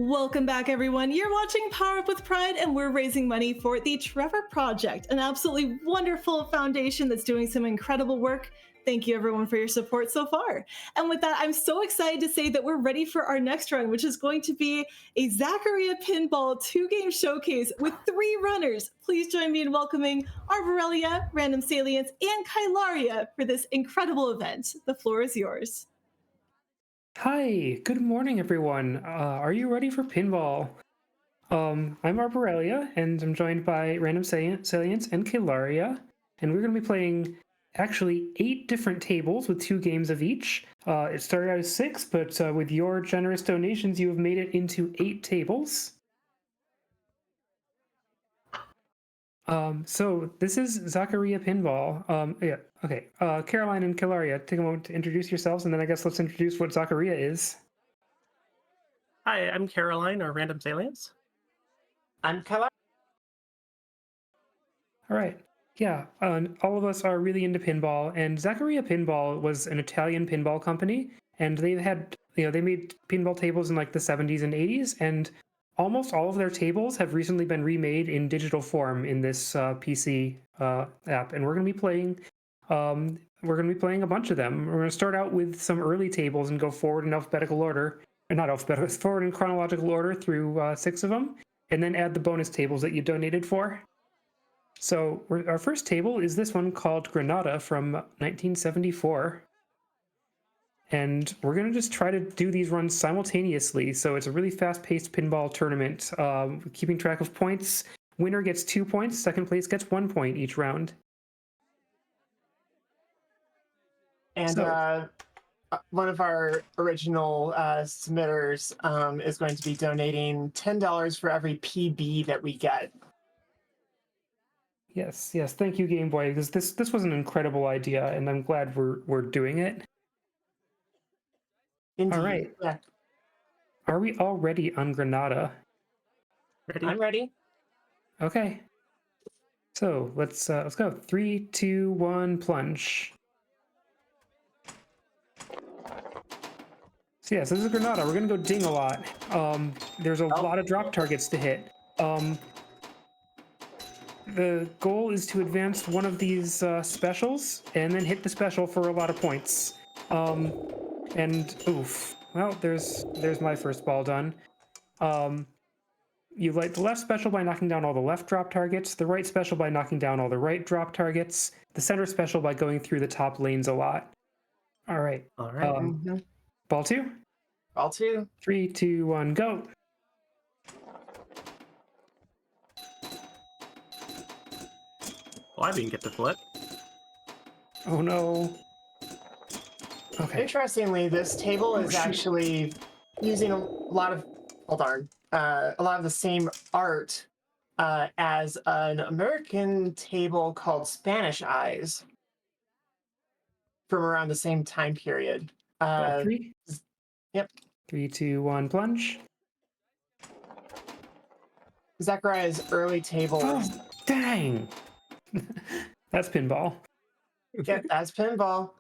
Welcome back, everyone. You're watching Power Up with Pride, and we're raising money for the Trevor Project, an absolutely wonderful foundation that's doing some incredible work. Thank you, everyone, for your support so far. And with that, I'm so excited to say that we're ready for our next run, which is going to be a Zaccaria Pinball two-game showcase with 3 runners. Please join me in welcoming Arborelia, Random Salience, and Kailaria for this incredible event. The floor is yours. Hi, good morning, everyone. Are you ready for pinball? I'm Arborelia, and I'm joined by Random Salience and Kailaria, and we're going to be playing actually 8 different tables with 2 games of each. It started out as 6, but with your generous donations, you have made it into 8 tables. So this is Zaccaria Pinball. Yeah, okay. Caroline and Kailaria, take a moment to introduce yourselves, and then I guess let's introduce what Zaccaria is. Hi, I'm Caroline, or Random Salience. I'm Kailaria. All right. Yeah, all of us are really into pinball, and Zaccaria Pinball was an Italian pinball company, and they had, they made pinball tables in like the 70s and 80s, and almost all of their tables have recently been remade in digital form in this PC app, and we're going to be playing. A bunch of them. We're going to start out with some early tables and go forward in alphabetical order, or not alphabetical, forward in chronological order through 6 of them, and then add the bonus tables that you donated for. So our first table is this one called Granada from 1974. And we're going to just try to do these runs simultaneously. So it's a really fast-paced pinball tournament, keeping track of points. Winner gets 2 points, second place gets 1 point each round. And one of our original submitters is going to be donating $10 for every PB that we get. Yes, thank you, Game Boy, because this was an incredible idea, and I'm glad we're doing it. Indeed. All right. Yeah. Are we all ready on Granada? Ready? I'm ready. Okay. So let's go. 3, 2, 1, plunge. So yes, this is Granada. We're gonna go ding a lot. There's a lot of drop targets to hit. The goal is to advance one of these specials and then hit the special for a lot of points. And oof. Well, there's my first ball done. You light the left special by knocking down all the left drop targets, the right special by knocking down all the right drop targets, the center special by going through the top lanes a lot. All right. All right. Ball 2. Ball 2. 3, 2, 1, go. Well, I didn't get to flip. Oh no. Okay. Interestingly, this table is actually using a lot of, a lot of the same art as an American table called Spanish Eyes from around the same time period. Ball 3. Yep. 3, 2, 1, plunge. Zaccaria's early tables. Oh, dang. That's pinball. Yep, that's pinball.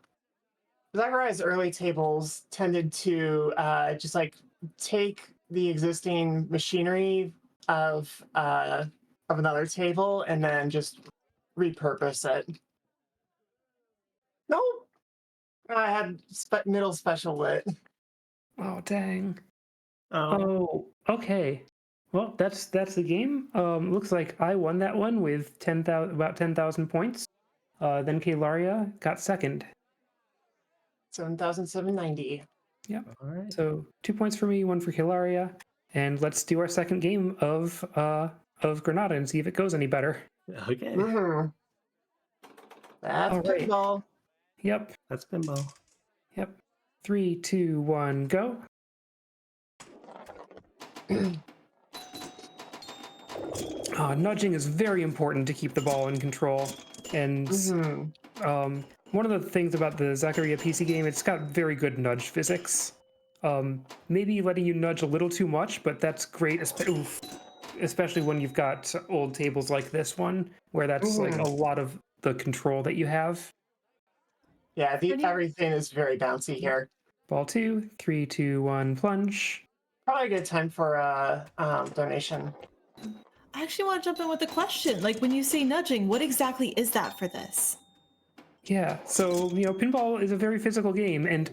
Zaccaria's early tables tended to just like take the existing machinery of another table and then just repurpose it. Nope. I had middle special lit. Oh, dang. Oh, Oh, okay. Well, that's the game. Looks like I won that one with about 10,000 points. Then Kailaria got second. 7,790. Yep. all right. So 2 points for me, 1 for Kailaria, and let's do our second game of Granada and see if it goes any better. Okay. Mm-hmm. That's All right. pinball. Yep. That's pinball. Yep. 3, 2, 1, go. Nudging is very important to keep the ball in control, and one of the things about the Zaccaria PC game, it's got very good nudge physics. Maybe letting you nudge a little too much, but that's great, especially when you've got old tables like this one, where that's like a lot of the control that you have. Yeah, everything is very bouncy here. Ball 2, 3, 2, 1, plunge. Probably a good time for a donation. I actually want to jump in with a question. Like when you say nudging, what exactly is that for this? Yeah, so pinball is a very physical game, and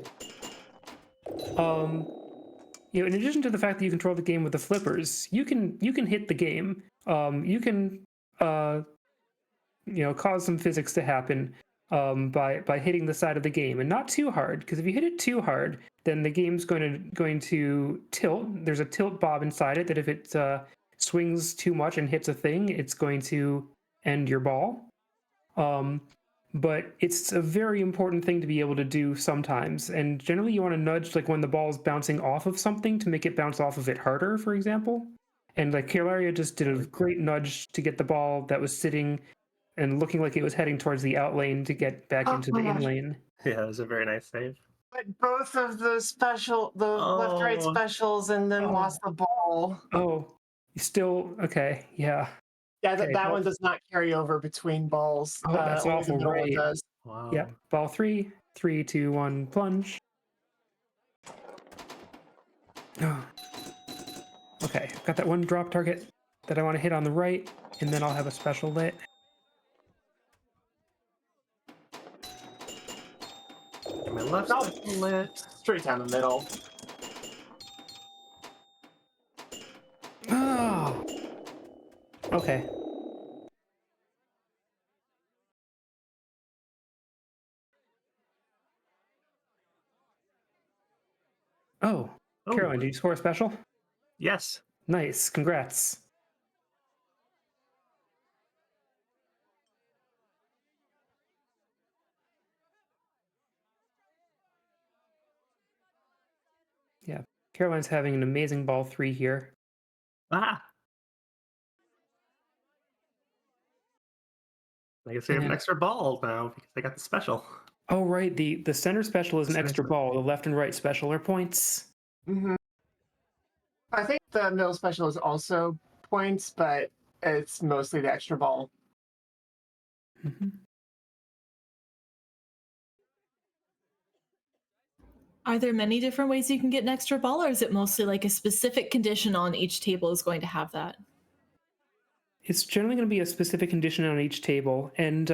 in addition to the fact that you control the game with the flippers, you can hit the game. You can cause some physics to happen by hitting the side of the game, and not too hard, because if you hit it too hard, then the game's going to tilt. There's a tilt bob inside it that if it swings too much and hits a thing, it's going to end your ball. But it's a very important thing to be able to do sometimes, and generally you want to nudge like when the ball's bouncing off of something to make it bounce off of it harder, for example. And like Kailaria just did a great nudge to get the ball that was sitting and looking like it was heading towards the out lane to get back into the in lane. Yeah, it was a very nice save. But both of the left-right specials, and then lost the ball. Oh, you still okay? Yeah. Yeah, Okay, that well- one does not carry over between balls. Oh, that's only the awful, middle one right. does. Wow. Yep. Ball 3, 3, 2, 1, plunge. Oh. Okay, I've got that one drop target that I want to hit on the right, and then I'll have a special lit. And my left No. lit. Straight down the middle. Oh. Okay. Oh, Oh, Caroline, did you score a special? yes. Nice, congrats. Yeah, Caroline's having an amazing ball 3 here. Ah. I guess we have an And- extra ball now because I got the special. Oh, right, the center special is an Center extra special. ball. The left and right special are points. Mm-hmm. I think the middle special is also points, but it's mostly the extra ball. Mhm. Are there many different ways you can get an extra ball, or is it mostly like a specific condition on each table is going to have that? It's generally going to be a specific condition on each table, and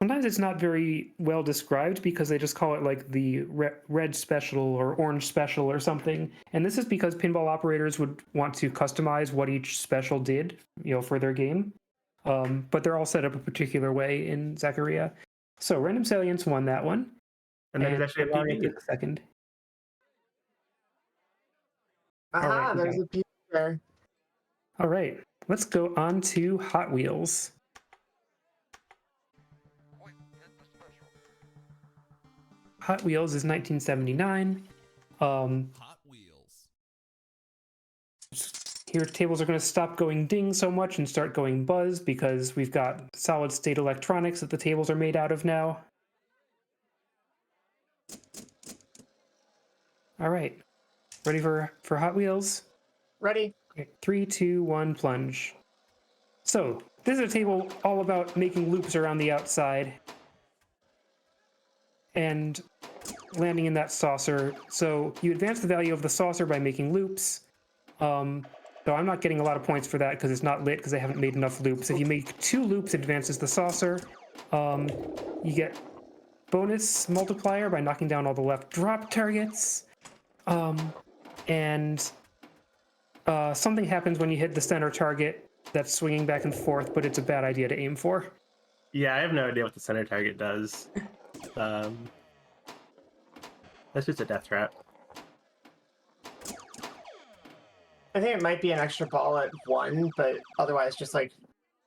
sometimes it's not very well described because they just call it like the red special or orange special or something. And this is because pinball operators would want to customize what each special did, for their game. But they're all set up a particular way in Zaccaria. So Random Salience won that one. And then there's actually a Kailaria PB. took the second. Aha, right, there's okay. a piece there. All right, let's go on to Hot Wheels. Hot Wheels is 1979. Hot Wheels. Here, tables are going to stop going ding so much and start going buzz because we've got solid state electronics that the tables are made out of now. All right, ready for Hot Wheels? Ready? Okay, 3, 2, 1, plunge. So this is a table all about making loops around the outside and landing in that saucer. So you advance the value of the saucer by making loops. So I'm not getting a lot of points for that because it's not lit because I haven't made enough loops. If you make 2 loops, it advances the saucer. You get bonus multiplier by knocking down all the left drop targets. And something happens when you hit the center target that's swinging back and forth, but it's a bad idea to aim for. Yeah, I have no idea what the center target does. That's just a death trap. I think it might be an extra ball at 1, but otherwise just like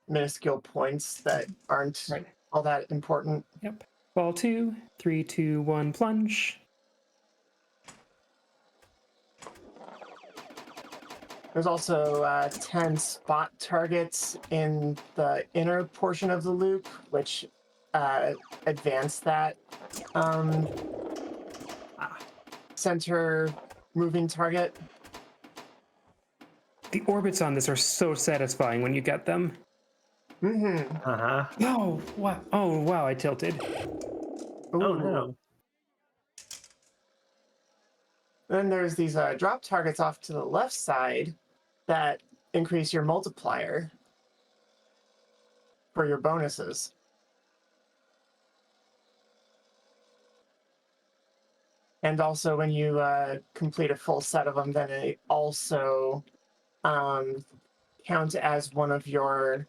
minuscule points that aren't Right. all that important. Yep. Ball 2, 3, 2, 1, plunge. There's also 10 spot targets in the inner portion of the loop, which advance that center moving target. The orbits on this are so satisfying when you get them. Mm-hmm. Uh-huh. Oh, wow. Oh, wow, I tilted. Oh, no. Then there's these drop targets off to the left side that increase your multiplier for your bonuses. And also, when you complete a full set of them, then it also counts as one of your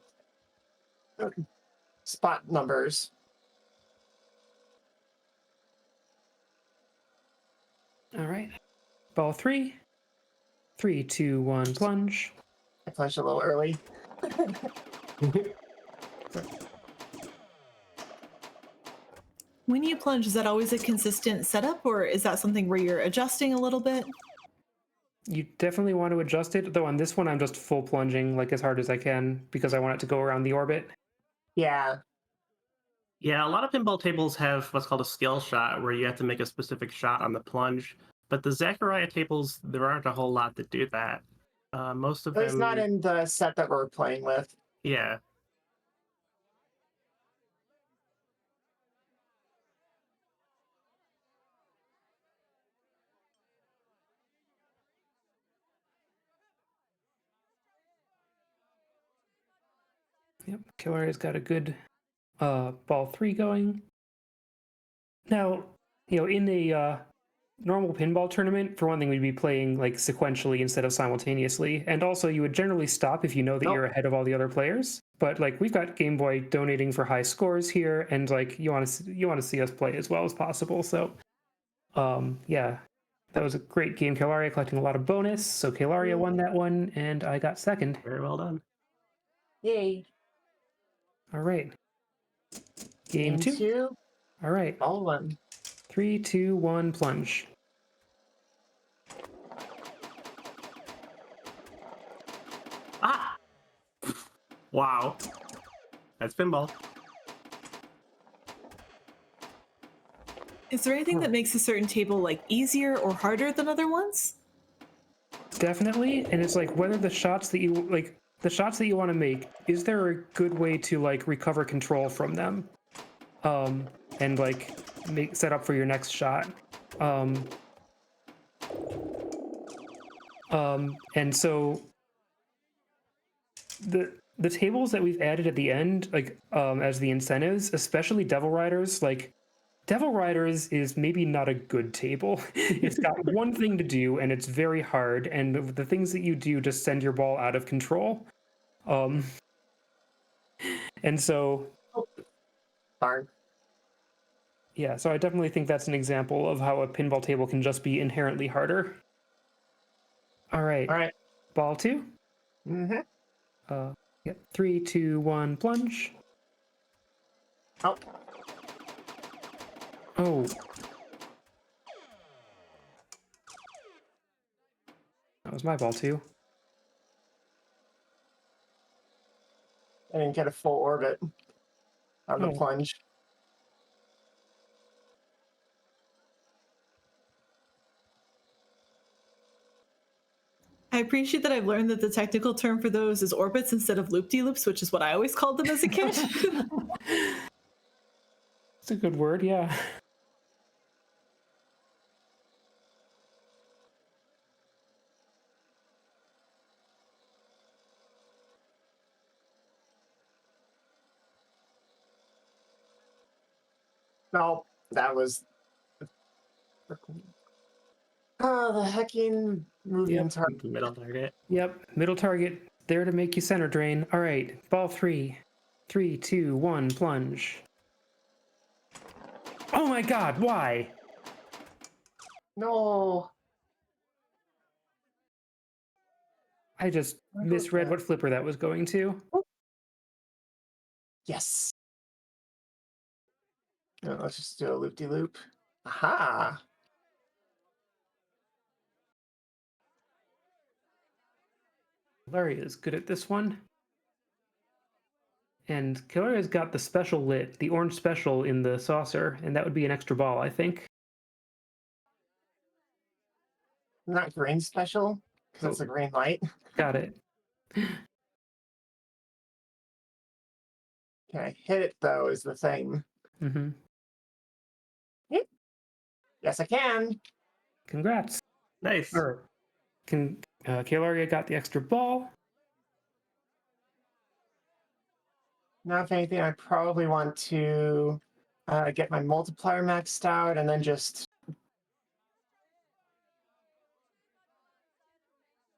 spot numbers. All right. Ball 3. 3, 2, 1, plunge. I plunged a little early. When you plunge, is that always a consistent setup, or is that something where you're adjusting a little bit? You definitely want to adjust it, though on this one I'm just full plunging like as hard as I can because I want it to go around the orbit. Yeah. Yeah, a lot of pinball tables have what's called a skill shot, where you have to make a specific shot on the plunge. But the Zaccaria tables, there aren't a whole lot that do that. Most of It's them, not in the set that we're playing with. yeah. Yep, Kailaria's got a good ball 3 going. Now, in a normal pinball tournament, for one thing, we'd be playing like sequentially instead of simultaneously, and also you would generally stop if you know that you're ahead of all the other players. But like we've got Game Boy donating for high scores here, and like you want to see us play as well as possible. So, yeah, that was a great game. Kailaria collecting a lot of bonus, so Kailaria won that one, and I got second. Very well done. Yay. All right, game 2. All right, Ball 1. 3, 2, 1, plunge. Ah! Wow. That's pinball. Is there anything that makes a certain table like easier or harder than other ones? Definitely, and it's like whether the shots that you want to make, is there a good way to like recover control from them, and like set up for your next shot, and so the tables that we've added at the end, like as the incentives, especially Devil Riders, like Devil Riders is maybe not a good table. It's got one thing to do, and it's very hard, and the things that you do just send your ball out of control. And so... Darn. Yeah, so I definitely think that's an example of how a pinball table can just be inherently harder. All right. All right. Ball 2. Mm-hmm. Yep. 3, 2, 1, plunge. Oh. Oh. That was my ball 2. I didn't get a full orbit on the Oh. plunge. I appreciate that I've learned that the technical term for those is orbits instead of loop-de-loops, which is what I always called them as a kid. It's a good word, yeah. No, that was... Oh, the hecking moving target. Middle target. Yep, middle target, there to make you center drain. All right, ball 3. 3, 2, 1, plunge. Oh my god, why? No. I just misread what flipper that was going to. Yes. No, let's just do a loop-de-loop. Aha. Larry is good at this one. And Kailaria's got the special lit, the orange special in the saucer, and that would be an extra ball, I think. Not green special, because it's a green light. Got it. Can I hit it, though, is the thing. Mm-hmm. Yes, I can. Congrats. Nice. Or Kailaria got the extra ball. Now, if anything, I probably want to get my multiplier maxed out and then just.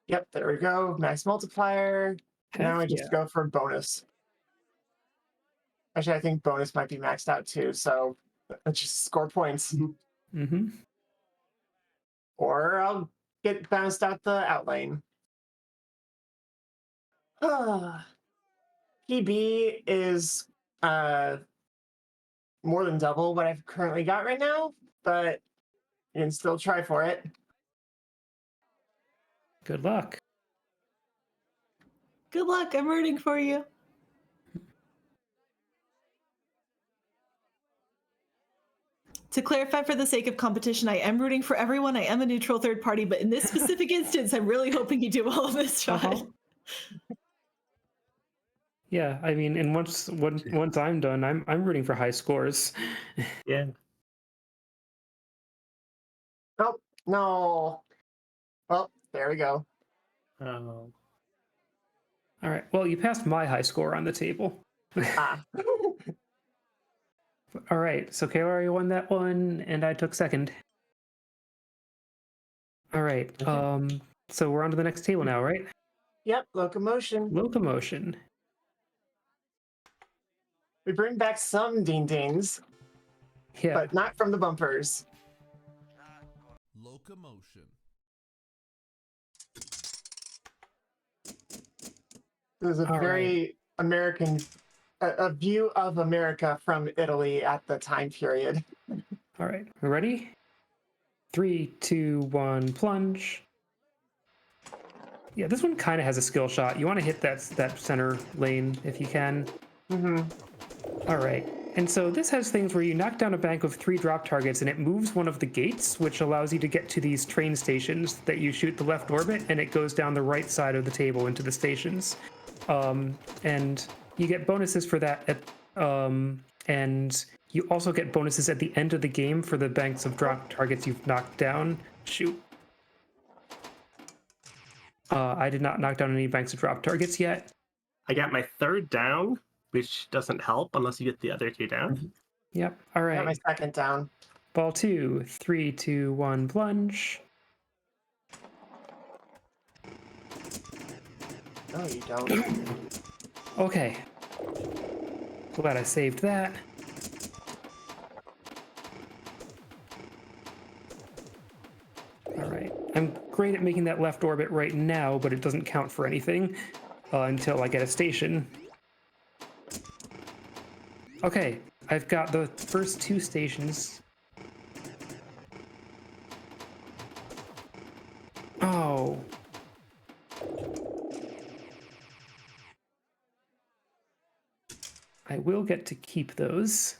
Yep, there we go. Max multiplier. Now I just go for bonus. Actually, I think bonus might be maxed out too, so let's just score points. Mm-hmm. Or I'll get bounced out the outlane. PB is more than double what I've currently got right now, but you can still try for it. Good luck. Good luck. I'm rooting for you. To clarify, for the sake of competition, I am rooting for everyone. I am a neutral third party, but in this specific instance, I'm really hoping you do well on this shot. Yeah, I mean, and once I'm done, I'm rooting for high scores. Yeah. Oh, no. Well, there we go. Oh. All right. Well, you passed my high score on the table. Ah. All right. So Kailaria won that one, and I took second. All right. Okay. So we're on to the next table now, right? Yep, locomotion. Locomotion. We bring back some ding-dings, Yeah. but not from the bumpers. Locomotion. There's a very American, a view of America from Italy at the time period. All right. We ready? 3, 2, 1, plunge. Yeah, this one kind of has a skill shot. You want to hit that center lane if you can. Mm-hmm. All right. And so this has things where you knock down a bank of 3 drop targets and it moves one of the gates, which allows you to get to these train stations that you shoot the left orbit and it goes down the right side of the table into the stations. And you get bonuses for that. And you also get bonuses at the end of the game for the banks of drop targets you've knocked down. Shoot. I did not knock down any banks of drop targets yet. I got my 3rd down, which doesn't help unless you get the other 2 down. Yep. All right. Got my 2nd down. Ball 2. 3, 2, 1, plunge. No, you don't. Okay. Glad I saved that. All right. I'm great at making that left orbit right now, but it doesn't count for anything until I get a station. Okay. I've got the first 2 stations. Oh. I will get to keep those.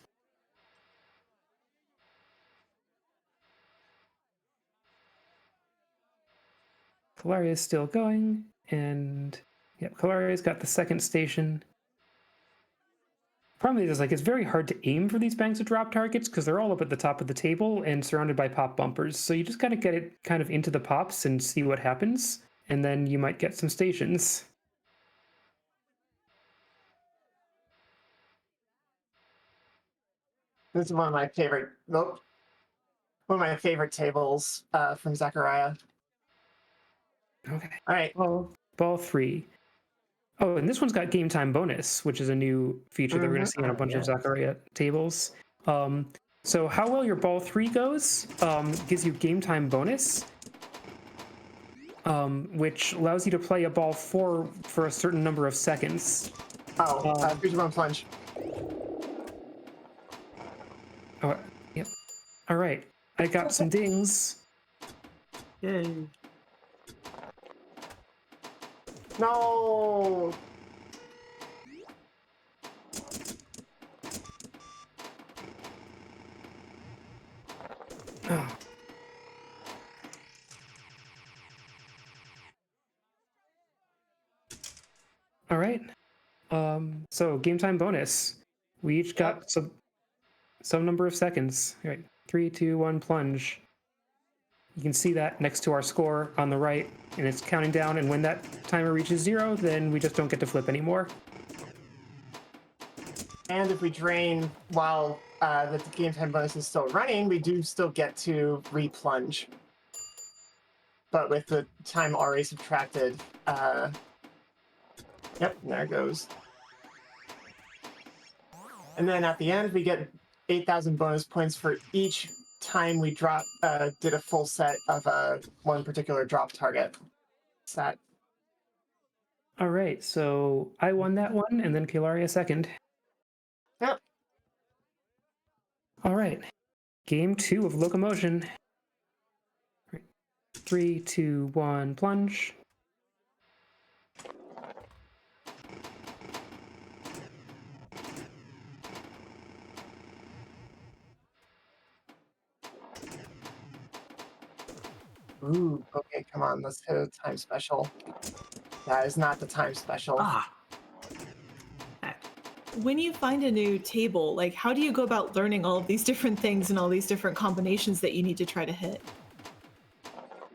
Kailaria is still going, and yep, Kailaria's got the 2nd station. Problem is, like, it's very hard to aim for these banks of drop targets because they're all up at the top of the table and surrounded by pop bumpers. So you just gotta get it kind of into the pops and see what happens, and then you might get some stations. This is one of my favorite. Nope. One of my favorite tables from Zaccaria. Okay. All right. Ball 3. Oh, and this one's got game time bonus, which is a new feature that we're going to see on a bunch of Zaccaria tables. So how well your ball 3 goes gives you game time bonus, which allows you to play a ball 4 for a certain number of seconds. 3, 2, 1, plunge. Oh, yep. All right. I got some dings. Yay. No. Oh. All right. So game time bonus. We each got some number of seconds. All right. 3, 2, 1, plunge. You can see that next to our score on the right, and it's counting down, and when that timer reaches 0, then we just don't get to flip anymore. And if we drain while the game time bonus is still running, we do still get to replunge. But with the time already subtracted, yep, there it goes. And then at the end, we get 8,000 bonus points for each time we did a full set of one particular drop target set. All right, so I won that one, and then Kailaria second. Yep. All right, game 2 of locomotion. 3, 2, 1, plunge. Ooh, okay, come on, let's hit a time special. That is not the time special. Ah. Heck. When you find a new table, like how do you go about learning all of these different things and all these different combinations that you need to try to hit?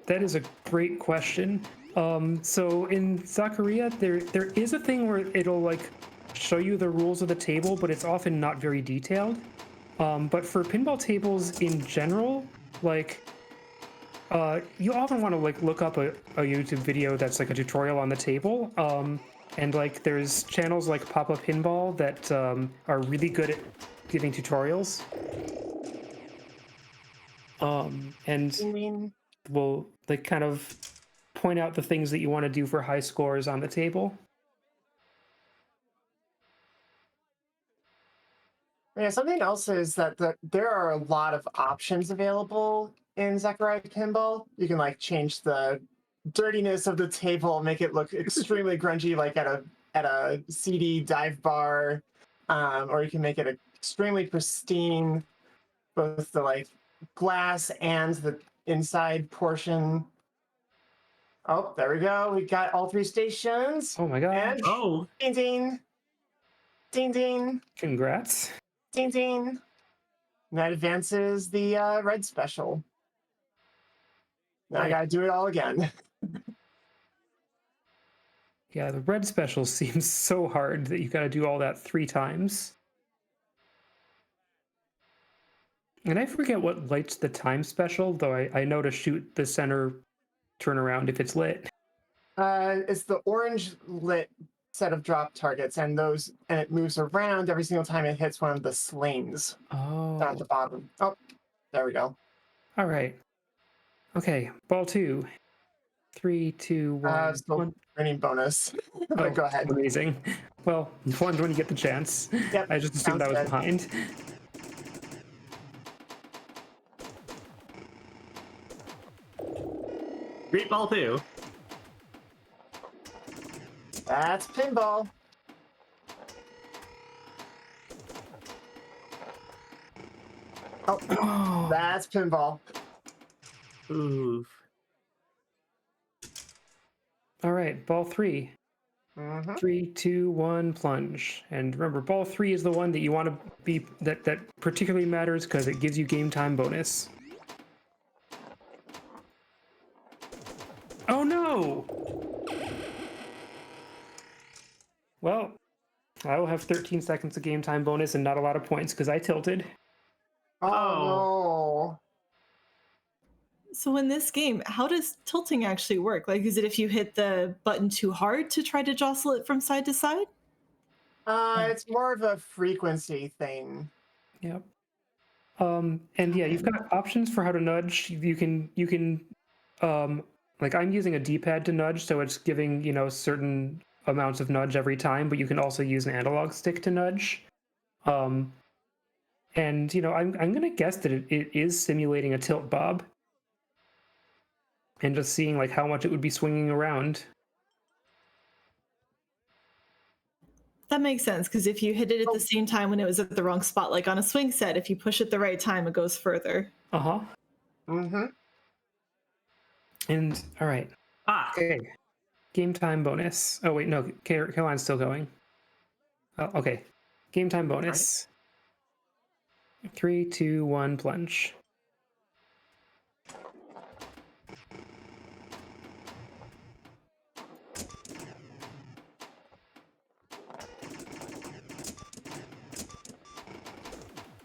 That is a great question. So in Zaccaria, there is a thing where it'll like show you the rules of the table, but it's often not very detailed. But for pinball tables in general, like you often want to like look up a YouTube video that's like a tutorial on the table. And like there's channels like Papa Pinball that are really good at giving tutorials. And I mean, will like kind of point out the things that you want to do for high scores on the table. yeah, something else is that there are a lot of options available in Zaccaria Pinball. You can like change the dirtiness of the table, make it look extremely grungy, like at a CD dive bar, or you can make it extremely pristine, both the like glass and the inside portion. Oh, there we go. We got all 3 stations. Oh my god. And Oh. ding ding, ding ding, Congrats. ding ding. And that advances the red special. Now I gotta do it all again. Yeah, the red special seems so hard that you got to do all that 3 times. And I forget what lights the time special, though I know to shoot the center turnaround if it's lit. It's the orange lit set of drop targets, and it moves around every single time it hits one of the slings down at Oh. the bottom. Oh, there we go. All right. Okay, ball 2. 3, 2, 1. Still 1. winning bonus. But Oh, go ahead. Amazing. Well, one when you get the chance. Yep, I just assumed I was sounds good. behind. Great ball 2. That's pinball. Oh, that's pinball. Ooh. All right, ball 3. Mm-hmm. 3, 2, 1, plunge. And remember, ball 3 is the one that you want to be that particularly matters because it gives you game time bonus. Oh no! Well, I will have 13 seconds of game time bonus and not a lot of points because I tilted. Oh, So in this game, how does tilting actually work? Like, is it if you hit the button too hard to try to jostle it from side to side? no. It's more of a frequency thing. Yep. And yeah, you've got options for how to nudge. You can like I'm using a D-pad to nudge, so it's giving, certain amounts of nudge every time, but you can also use an analog stick to nudge. And I'm gonna guess that it is simulating a tilt bob. And just seeing like how much it would be swinging around. That makes sense, because if you hit it at the same time when it was at the wrong spot, like on a swing set, if you push it the right time, it goes further. Uh-huh. Mm-hmm. And all right. Okay. Game time bonus. Oh wait, no, Caroline's still going. Oh, okay. Game time bonus. 3, 2, 1, plunge.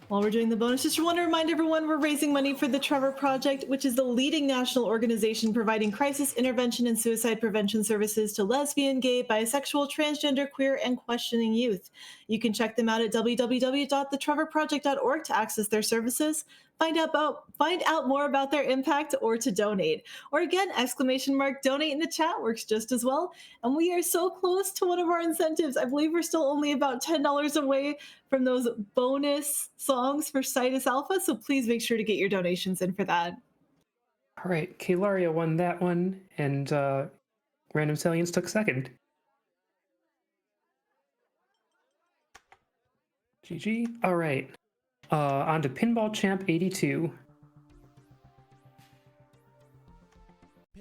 While we're doing the bonus, just want to remind everyone we're raising money for the Trevor Project, which is the leading national organization providing crisis intervention and suicide prevention services to lesbian, gay, bisexual, transgender, queer, and questioning youth. You can check them out at www.thetrevorproject.org to access their services, find out more about their impact, or to donate. Or again, ! Donate in the chat works just as well. And we are so close to one of our incentives. I believe we're still only about $10 away from those bonus songs for Citus Alpha, so please make sure to get your donations in for that. All right, Kailaria won that one, and randomsalience took second. GG. All right, on to Pinball Champ 82.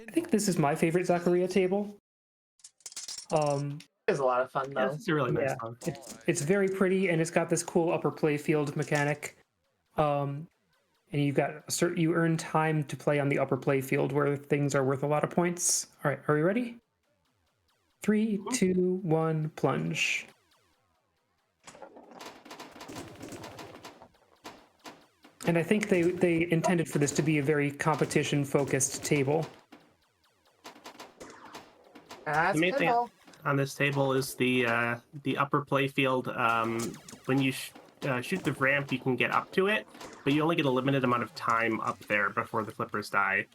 I think this is my favorite Zaccaria table. It's a lot of fun, though. Yeah, it's a really nice Yeah, song. it's very pretty, and it's got this cool upper play field mechanic. And you've got you earn time to play on the upper play field where things are worth a lot of points. All right, are you ready? 3, 2, 1, plunge. And I think they intended for this to be a very competition-focused table. That's The main thing pinball. on this table is the upper play field. When you shoot the ramp, you can get up to it, but you only get a limited amount of time up there before the flippers die,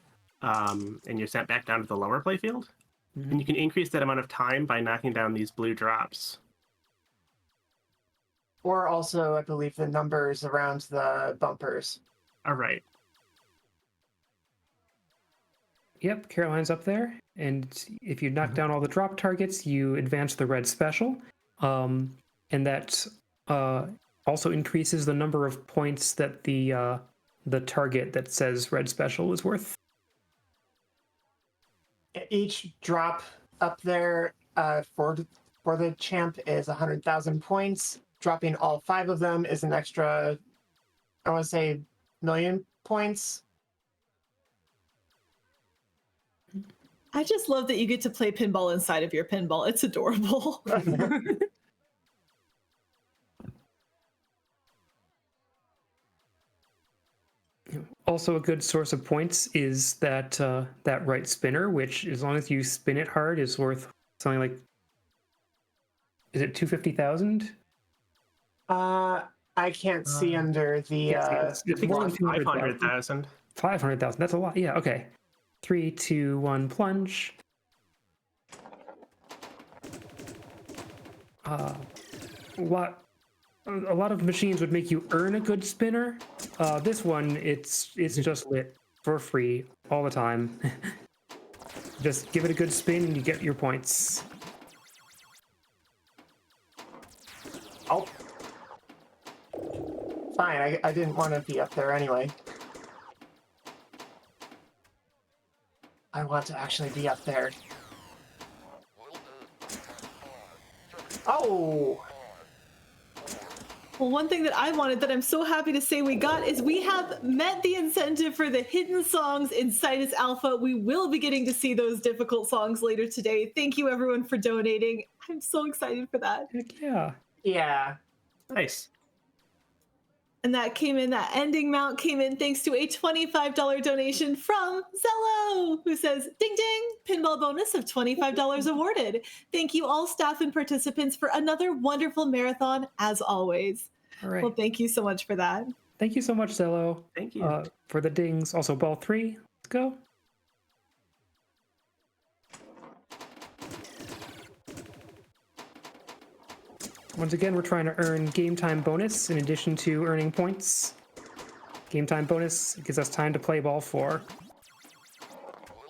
and you're sent back down to the lower play field. And you can increase that amount of time by knocking down these blue drops. Or also, I believe, the numbers around the bumpers. All right. Yep, Caroline's up there, and if you knock down all the drop targets, you advance the red special, and that also increases the number of points that the target that says red special is worth. Each drop up there for the champ is 100,000 points. Dropping all 5 of them is an extra, I want to say, million points. I just love that you get to play pinball inside of your pinball. It's adorable. Also, a good source of points is that that right spinner, which, as long as you spin it hard, is worth something like, is it 250,000? I can't see under the. Yes, it's more than 500,000. 500,000. That's a lot. Yeah. Okay. 3, 2, 1, plunge. A lot of machines would make you earn a good spinner. This one, it's just lit for free all the time. Just give it a good spin and you get your points. Oh. Fine, I didn't want to be up there anyway. I want to actually be up there. Oh! Well, one thing that I wanted that I'm so happy to say we got is we have met the incentive for the hidden songs in Citus Alpha. We will be getting to see those difficult songs later today. Thank you, everyone, for donating. I'm so excited for that. Heck yeah. Yeah. Nice. And that ending amount came in thanks to a $25 donation from Zello, who says, ding ding, pinball bonus of $25 awarded. Thank you all staff and participants for another wonderful marathon, as always. All right. Well, thank you so much for that. Thank you so much, Zello. Thank you. For the dings. Also, ball 3. Let's go. Once again, we're trying to earn game time bonus in addition to earning points. Game time bonus gives us time to play ball 4. Well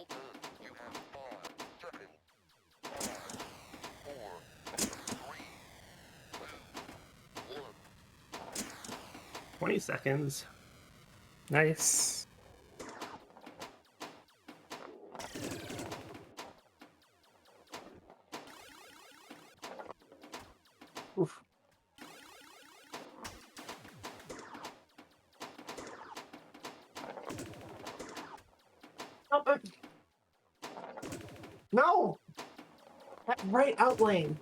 done. You have 5 seconds. 4, 3, 2, 1. 20 seconds. Nice. Oof. Oh, no! That right out lane.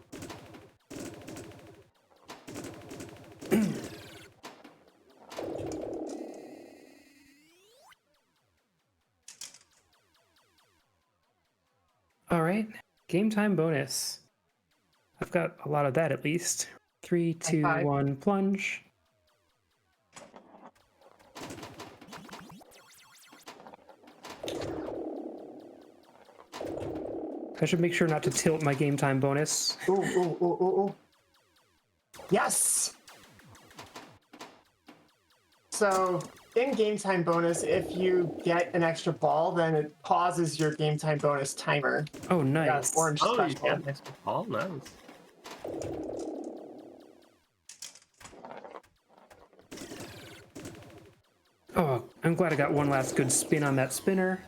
right. Game time bonus. I've got a lot of that at least. 3, 2, five. 1, plunge. I should make sure not to tilt my game time bonus. Ooh, ooh, ooh, ooh, ooh. Yes! So, in game time bonus, if you get an extra ball, then it pauses your game time bonus timer. Oh, Got nice. orange Oh, you special. got an extra ball? Nice. Oh, I'm glad I got one last good spin on that spinner.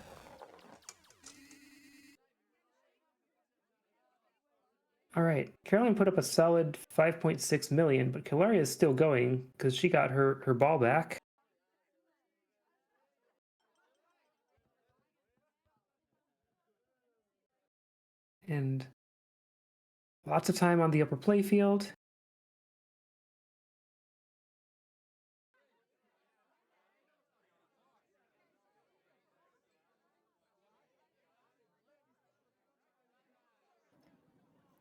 All right, Caroline put up a solid 5.6 million, but Kailaria is still going because she got her ball back. And lots of time on the upper playfield.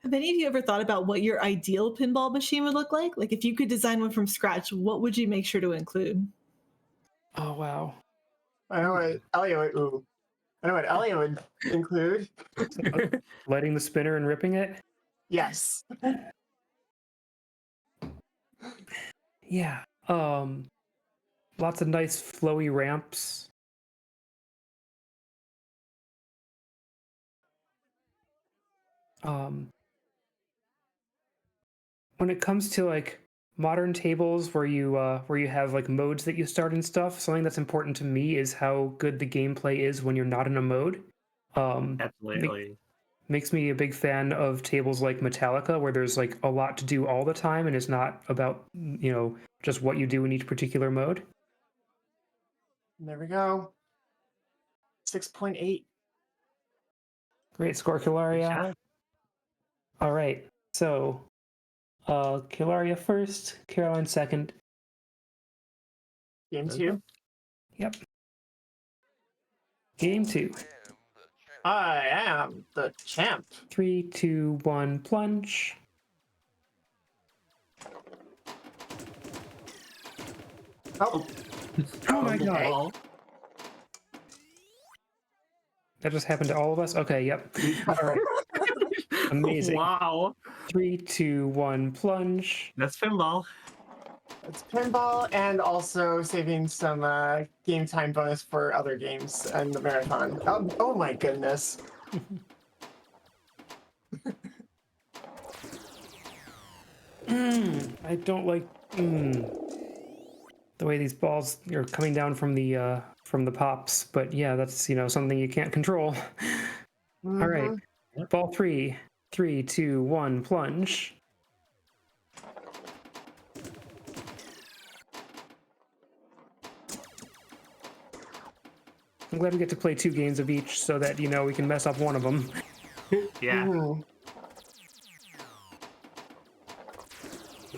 Have any of you ever thought about what your ideal pinball machine would look like? Like if you could design one from scratch, what would you make sure to include? Oh, wow. I know what Elliot would, ooh. I know what Elliot would include. Lighting the spinner and ripping it. Yes. Yeah. Lots of nice flowy ramps. When it comes to like modern tables where you have like modes that you start and stuff, something that's important to me is how good the gameplay is when you're not in a mode. Absolutely. Makes me a big fan of tables like Metallica, where there's like a lot to do all the time and it's not about, just what you do in each particular mode. There we go. 6.8. Great score, Kailaria. All right, so Kailaria first, Caroline second. Game Okay. 2. Yep. Game 2. I am the champ. 3, 2, 1, plunge. Oh, Oh my the god. ball. That just happened to all of us? Okay, yep. All right. Amazing. Wow. 3, 2, 1, plunge. That's pinball. it's pinball and also saving some game time bonus for other games and the marathon. Oh my goodness. I don't like the way these balls are coming down from the pops, but yeah, that's something you can't control. All right, ball 3, 3, 2, 1, plunge. I'm glad we get to play 2 games of each so that we can mess up one of them. Yeah. Mhm.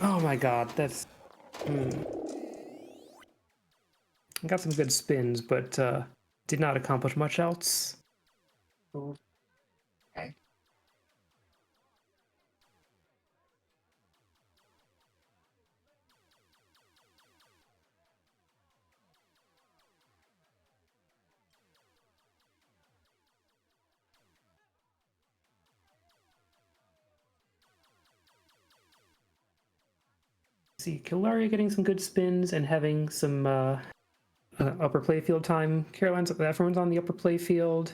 Oh my god, that's I got some good spins, but did not accomplish much else. Ooh. Okay. See, Kailaria getting some good spins and having some upper playfield time. Everyone's on the upper playfield.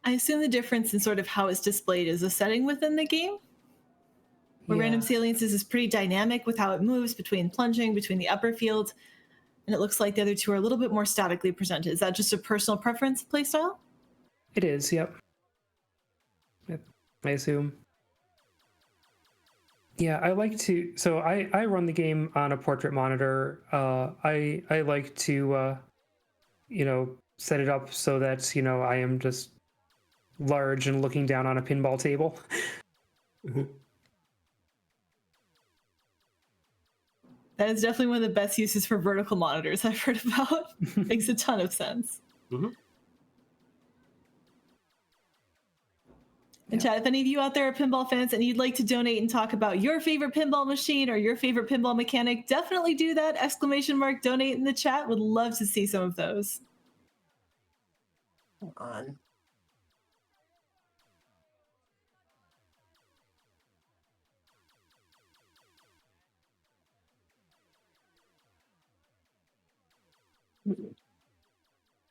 I assume the difference in sort of how it's displayed is the setting within the game. Where random salience is pretty dynamic with how it moves between plunging, between the upper field, and it looks like the other two are a little bit more statically presented. Is that just a personal preference playstyle? It is, yep. I assume. Yeah, I like to. So I run the game on a portrait monitor. I like to set it up so that I am just large and looking down on a pinball table. That is definitely one of the best uses for vertical monitors I've heard about. Makes a ton of sense. Mhm. And chat, if any of you out there are pinball fans and you'd like to donate and talk about your favorite pinball machine or your favorite pinball mechanic, definitely do that. ! Donate in the chat. Would love to see some of those. Come on.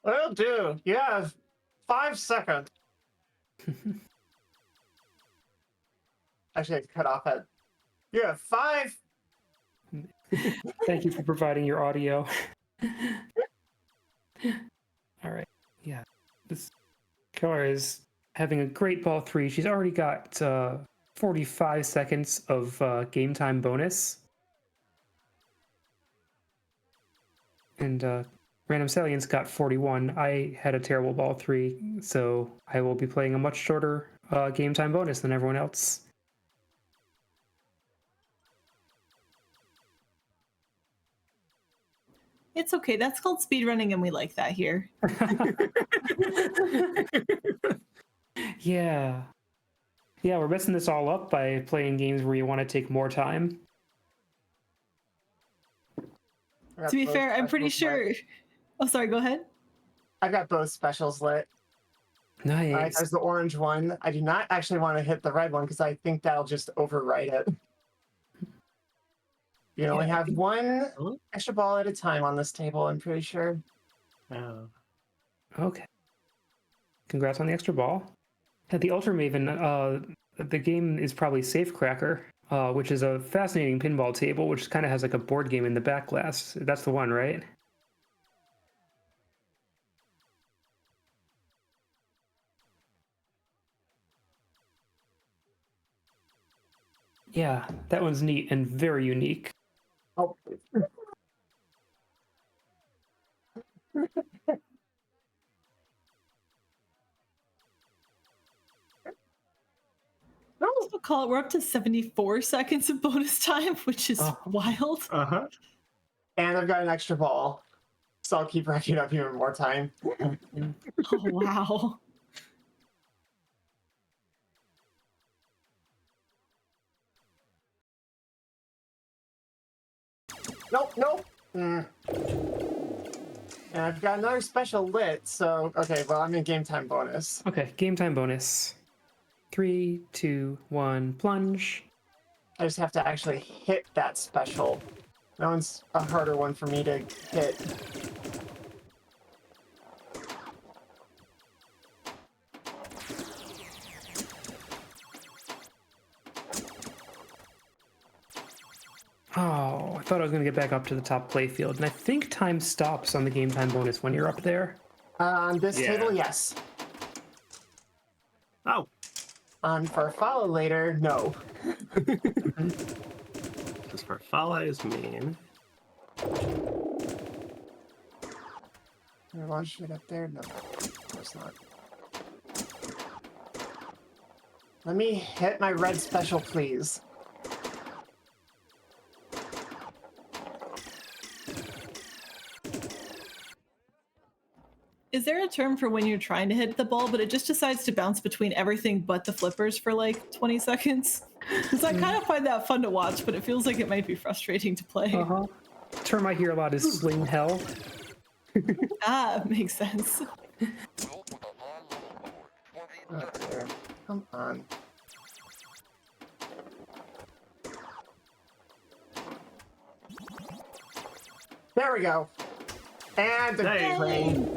Will do. You have 5 seconds. Actually, I cut off at. You have 5. Thank you for providing your audio. All right. Yeah. This Kailaria is having a great ball 3. She's already got 45 seconds of game time bonus. And randomsalience got 41. I had a terrible ball 3, so I will be playing a much shorter game time bonus than everyone else. It's okay. That's called speedrunning, and we like that here. Yeah. Yeah, we're messing this all up by playing games where you want to take more time. To be fair, I'm pretty sure. Oh, sorry. Go ahead. I've got both specials lit. Nice. All right, there's the orange one. I do not actually want to hit the red one because I think that'll just overwrite it. You only have one extra ball at a time on this table, I'm pretty sure. Oh. Okay. Congrats on the extra ball. At the Ultra Maven, the game is probably Safecracker, which is a fascinating pinball table, which kind of has like a board game in the back glass. That's the one, right? Yeah, that one's neat and very unique. Oh. Call it. We're up to 74 seconds of bonus time, which is wild. Uh-huh. And I've got an extra ball, so I'll keep racking up even more time. Oh, wow. Nope, nope. And I've got another special lit, so okay, well, I'm in game time bonus. Okay, game time bonus. 3, 2, 1, plunge. I just have to actually hit that special. That one's a harder one for me to hit. Oh, I thought I was going to get back up to the top playfield, and I think time stops on the game time bonus when you're up there. On this table, yes. Oh. For follow later, no. Just for follow is mean. Can I launch it up there? No, of course not. Let me hit my red special, please. Is there a term for when you're trying to hit the ball, but it just decides to bounce between everything but the flippers for like 20 seconds? Because I kind of find that fun to watch, but it feels like it might be frustrating to play. Uh-huh. Term I hear a lot is sling hell. Makes sense. Up there. Come on. There we go. And the train.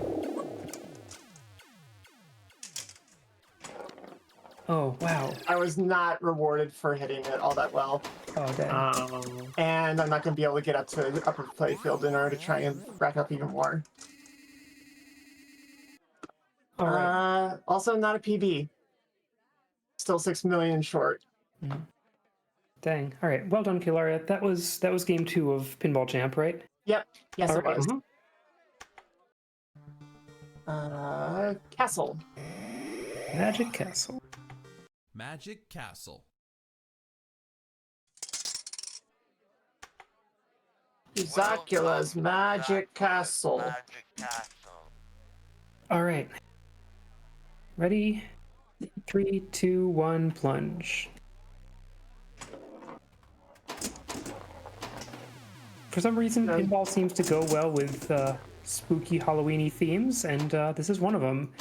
Oh, wow. I was not rewarded for hitting it all that well. Oh, dang. And I'm not going to be able to get up to the upper playfield in order to try and rack up even more. All right. Also, not a PB. Still 6 million short. Mm-hmm. Dang. All right. Well done, Kailaria. That was game 2 of Pinball Champ, right? Yep. Yes, All it right. was. Castle. Magic Castle. Magic Castle. Zacca's Magic Castle. Magic Castle. All right. Ready? 3, 2, 1, plunge. For some reason, Okay. pinball seems to go well with spooky Halloweeny themes, and this is one of them.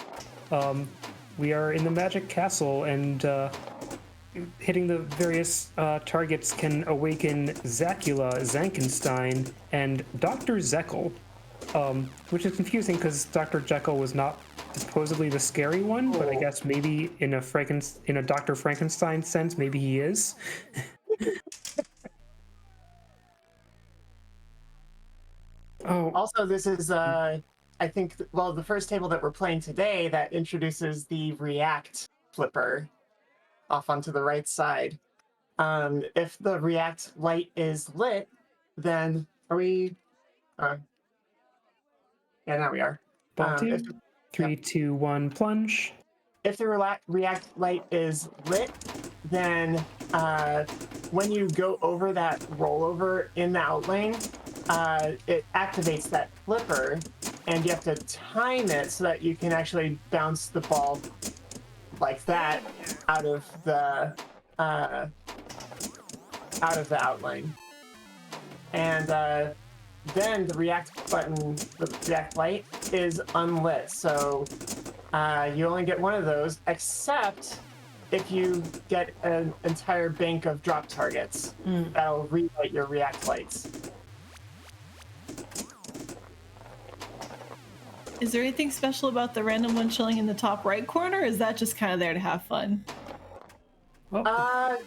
We are in the Magic Castle, and hitting the various targets can awaken Zacula, Zankenstein, and Dr. Zekel, which is confusing because Dr. Jekyll was not supposedly the scary one, but I guess maybe in a Dr. Frankenstein sense, maybe he is. Oh, Also, this is, I think, well, the first table that we're playing today that introduces the React flipper off onto the right side. If the React light is lit, then are we? Yeah, now we are. ball two. If, 3, 2, 1, plunge. if the React light is lit, then when you go over that rollover in the outlane, it activates that flipper, and you have to time it so that you can actually bounce the ball like that out of the outline. And then the React button, the React light, is unlit. So you only get one of those, except if you get an entire bank of drop targets. That'll relight your React lights. Is there anything special about the random one chilling in the top right corner, or is that just kind of there to have fun? Well,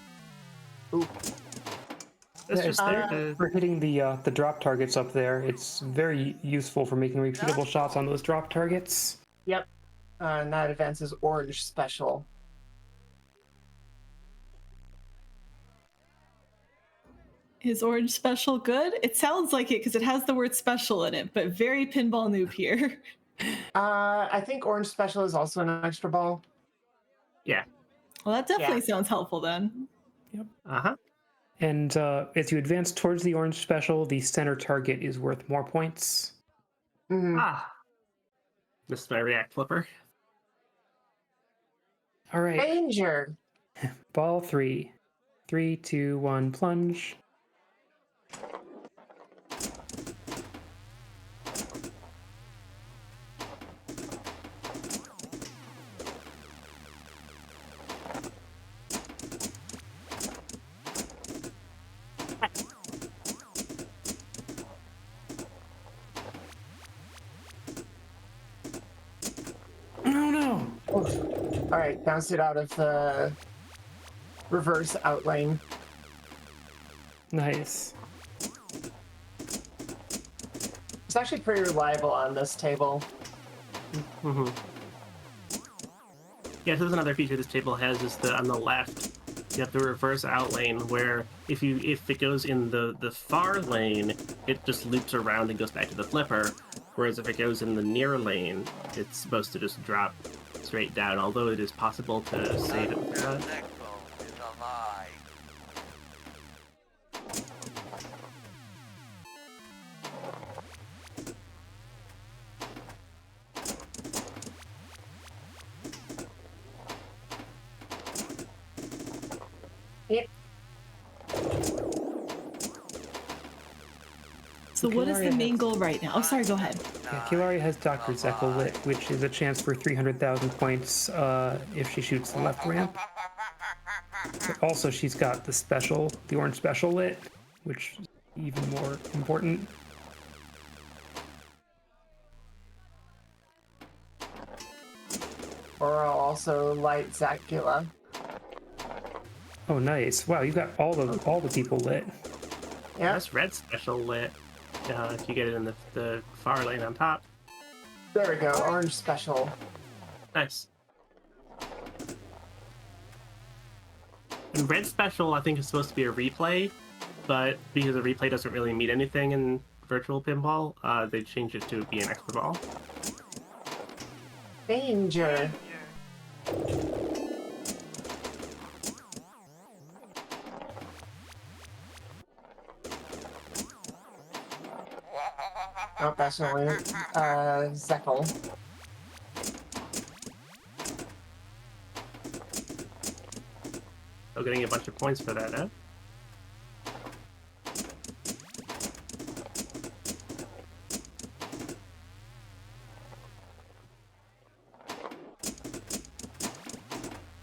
It's just there to. for hitting the drop targets up there, it's very useful for making repeatable shots on those drop targets. Yep. And that advances orange special. Is orange special good? It sounds like it because it has the word special in it, but very pinball noob here. I think orange special is also an extra ball. Yeah. Well, that definitely sounds helpful then. Uh huh. And as you advance towards the orange special, the center target is worth more points. Mhm. Ah. This is my React flipper. All right, Danger. ball 3. 3, 2, 1, plunge. No, no. All right, bounced it out of the reverse outlane. Nice. It's actually pretty reliable on this table. Mm-hmm. Yeah, so there's another feature this table has is on the left, you have the reverse outlane where if it goes in the far lane, it just loops around and goes back to the flipper. Whereas if it goes in the near lane, it's supposed to just drop straight down, although it is possible to save it with that. Nickel is alive. Yep. So what is the main goal right now? Oh, sorry, go ahead. Yeah, Kailaria has Dr. Zekel lit, which is a chance for 300,000 points if she shoots the left ramp. But also, she's got the orange special lit, which is even more important. Or I'll also light Zacula. Oh, nice! Wow, you've got all the people lit. Yeah. That's red special lit. If you get it in the far lane on top. There we go. Orange special. Nice. And red special, I think, is supposed to be a replay, but because a replay doesn't really mean anything in virtual pinball, they changed it to be an extra ball. Danger. Oh, that's only Zeckle. Still getting a bunch of points for that, huh?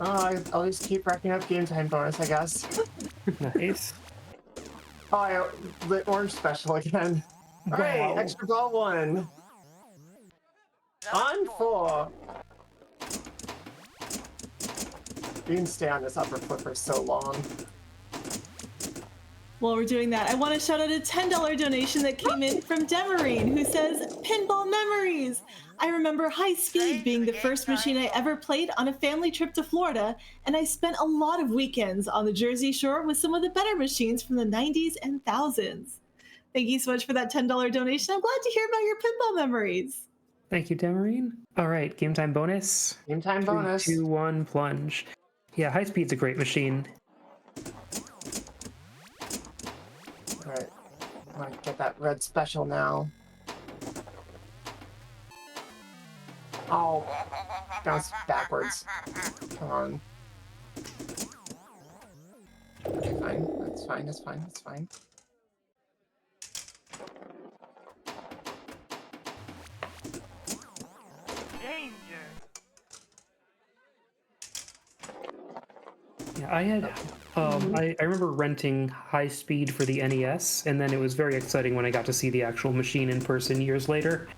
Oh, I'll just keep racking up game time bonus, I guess. Nice. Oh, I lit orange special again. Alright, Wow. extra ball 1. On 4. You can stay on this upper flipper so long. While we're doing that, I want to shout out a $10 donation that came in from Demarine, who says, Pinball Memories! I remember High Speed being the first machine I ever played on a family trip to Florida, and I spent a lot of weekends on the Jersey Shore with some of the better machines from the 90s and thousands. Thank you so much for that $10 donation. I'm glad to hear about your pinball memories. Thank you, Demarine. All right, game time bonus. Game time 3, bonus. 2, 1, plunge. Yeah, High Speed's a great machine. Alright, I want to get that red special now. Oh, bounce backwards. Come on. Okay, fine. That's fine. That's fine. That's fine. Yeah, I had, I remember renting High Speed for the NES, and then it was very exciting when I got to see the actual machine in person years later.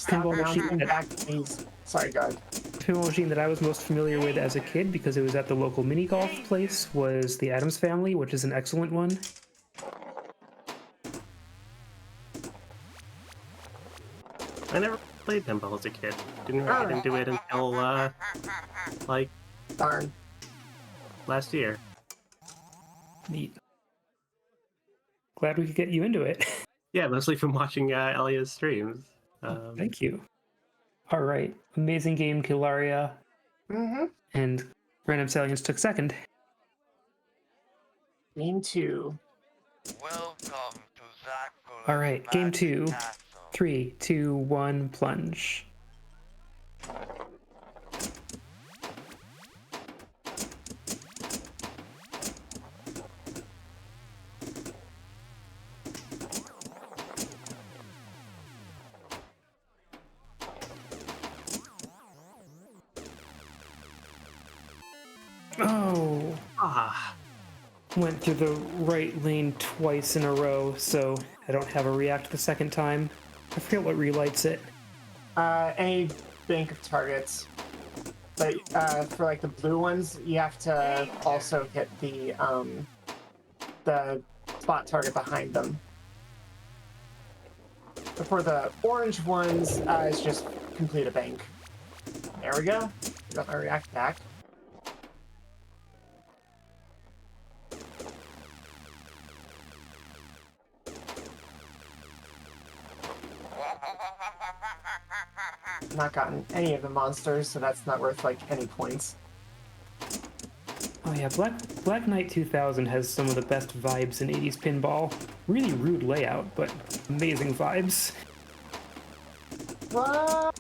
Pinball machine that, Sorry, God. pinball machine that I was most familiar with as a kid because it was at the local mini golf place was the Addams Family, which is an excellent one. I never played pinball as a kid. Didn't really get into it until, like, Darn. last year. Neat. Glad we could get you into it. Yeah, mostly from watching Elia's streams. Thank you. All right, amazing game, Kailaria, Mm-hmm. and randomsalience took second. Game 2. Welcome to Zaccaria. All right, game 2. 3, 2, 1, plunge. Oh, Ah, went through the right lane twice in a row, so I don't have a react the second time. I forget what relights it. Any bank of targets. But for like the blue ones, you have to also hit the spot target behind them. But for the orange ones, it's just complete a bank. There we go. Got my react back. Not gotten any of the monsters, so that's not worth like any points. Oh yeah, Black Knight 2000 has some of the best vibes in 80s pinball. Really rude layout, but amazing vibes. What?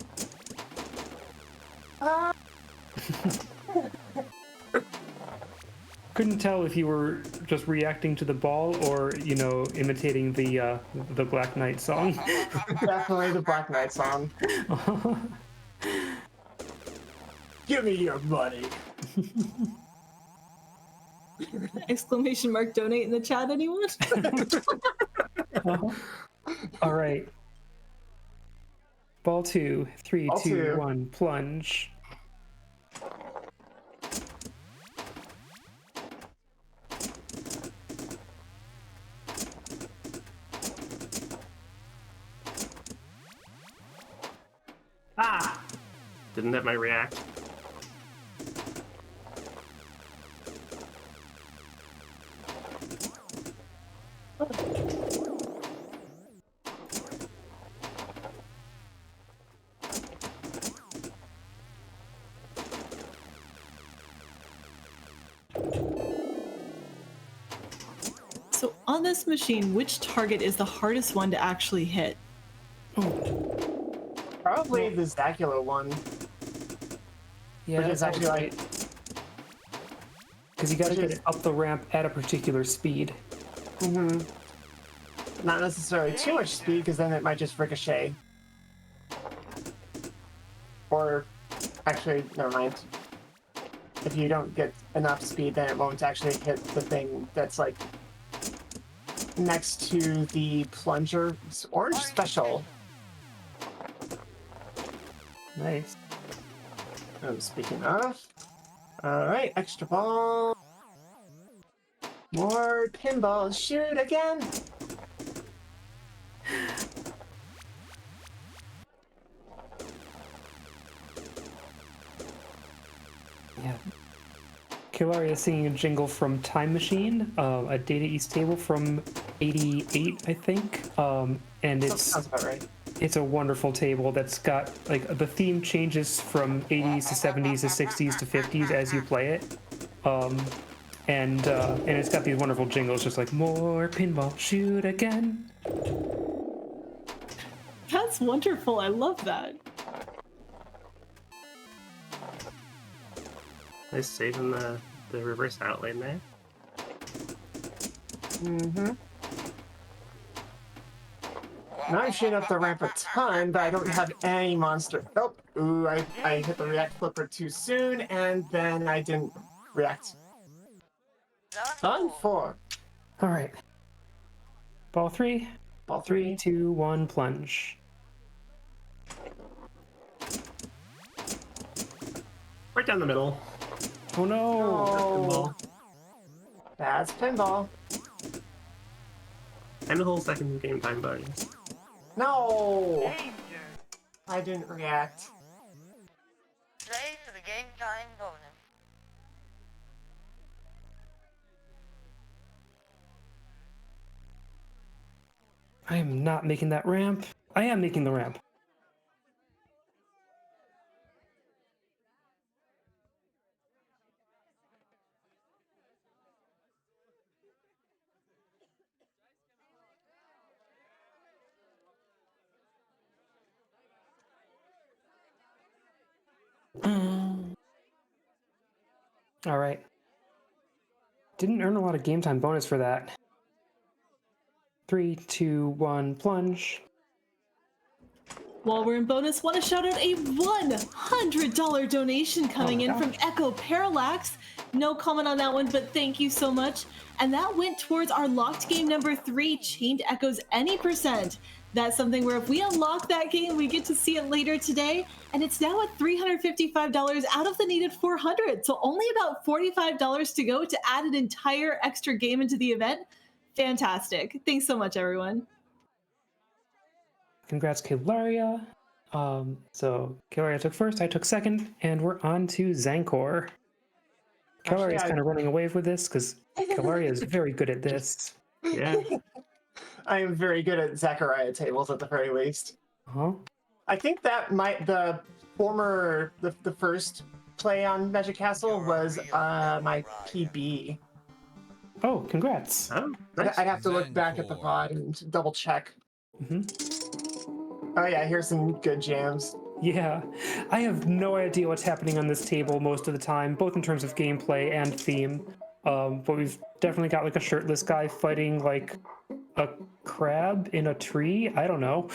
Couldn't tell if you were just reacting to the ball or, you know, imitating the Black Knight song. Definitely the Black Knight song. Give me your money. Exclamation mark donate in the chat, anyone? All right. Ball 2, 3, Ball 2, two. 1, plunge. ah! Didn't hit my react. on this machine, which target is the hardest one to actually hit? Probably the Zaccaria one, Yeah, which is actually like because you got to which get is- it up the ramp at a particular speed. not necessarily too much speed, because then it might just ricochet. Or actually, never mind. If you don't get enough speed, then it won't actually hit the thing that's like next to the plunger. It's orange special. Nice. Speaking of, all right, extra ball, more pinballs. Shoot again. Yeah. Kailaria is singing a jingle from Time Machine, a Data East table from '88, I think. And Sounds about right. it's a wonderful table that's got like the theme changes from 80s to 70s to 60s to 50s as you play it. And it's got these wonderful jingles, just like more pinball, shoot again. That's wonderful. I love that. Nice saving the reverse outlane there. Now I'm shooting up the ramp a ton, but I don't have any monster. Nope. Ooh, I hit the react flipper too soon, and then I didn't react. On 4. All right. Ball 3. Ball 3, 3. 2, 1, plunge. Right down the middle. Oh no! Oh, that's pinball. And the whole second game time bonus. No! I didn't react. Play for the game time bonus. I am not making that ramp. I am making the ramp. All right. Didn't earn a lot of game time bonus for that. 3, 2, 1, plunge. While we're in bonus, want to shout out a $100 donation coming in from Echo Parallax. No comment on that one, but thank you so much. And that went towards our locked game number 3, Chained Echoes Any %. That's something where if we unlock that game, we get to see it later today. And it's now at $355 out of the needed $400. So only about $45 to go to add an entire extra game into the event. Fantastic. Thanks so much, everyone. Congrats, Kailaria. So Kailaria took first, I took second, and we're on to Zancor. Kailaria is kind of running away with this because Kailaria is very good at this. Yeah. I am very good at Zaccaria tables at the very least. Huh? I think that the first play on Magic Castle was my PB. Oh, congrats. Oh, nice. I'd have to look back at the pod and double check. Oh yeah, here's some good jams. Yeah, I have no idea what's happening on this table most of the time, both in terms of gameplay and theme. But we've definitely got like a shirtless guy fighting like a crab in a tree. I don't know.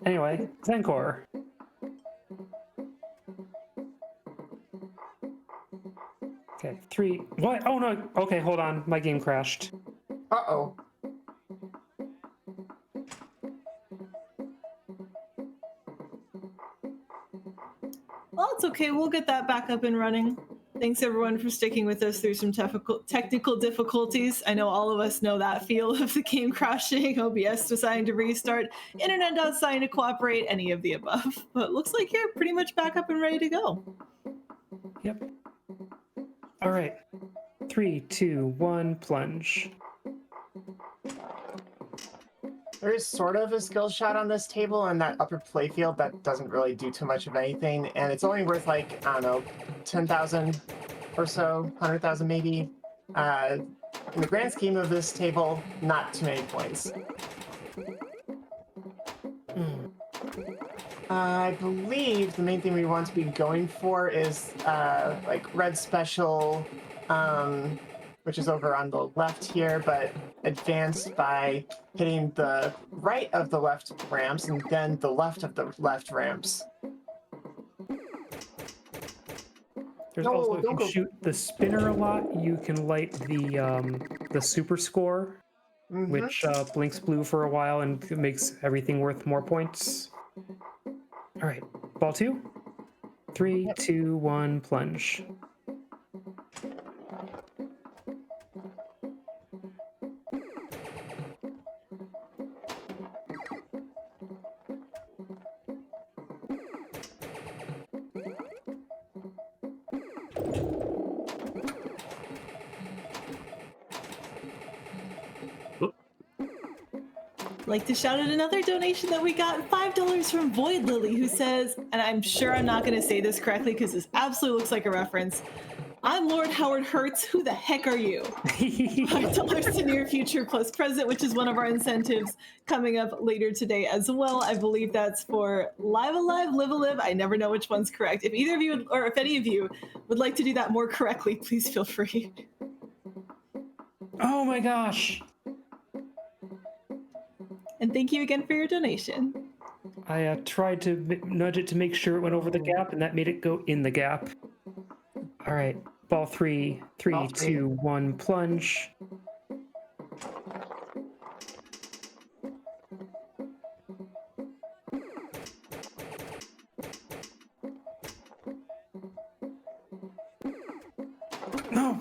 Anyway, Zancor. Okay, 3. What? Oh no. Okay, hold on. My game crashed. Uh-oh. Well, it's okay. We'll get that back up and running. Thanks everyone for sticking with us through some technical difficulties. I know all of us know that feel of the game crashing, OBS deciding to restart, internet not deciding to cooperate, any of the above. But it looks like you're pretty much back up and ready to go. Yep. All right. 3, 2, 1, plunge. There is sort of a skill shot on this table in that upper playfield that doesn't really do too much of anything, and it's only worth like, I don't know, 10,000 or so, 100,000 maybe. in the grand scheme of this table, not too many points. I believe the main thing we want to be going for is like red special, which is over on the left here, but advanced by hitting the right of the left ramps and then the left of the left ramps. There's No, also, if don't you go. shoot the spinner a lot, you can light the super score, Mhm. which blinks blue for a while and makes everything worth more points. All right, ball 2. 3, 2, 1, plunge. Like to shout out another donation that we got, $5 from Void Lily, who says, and I'm sure I'm not going to say this correctly because this absolutely looks like a reference. I'm Lord Howard Hertz. Who the heck are you? $5 to near future plus present, which is one of our incentives coming up later today as well. I believe that's for Live Alive, Live a Live. I never know which one's correct. If either of you, or if any of you would like to do that more correctly, please feel free. Oh my gosh! And thank you again for your donation. I tried to nudge it to make sure it went over the gap, and that made it go in the gap. All right, ball 3, 3, Ball 3. 2, 1, plunge. No!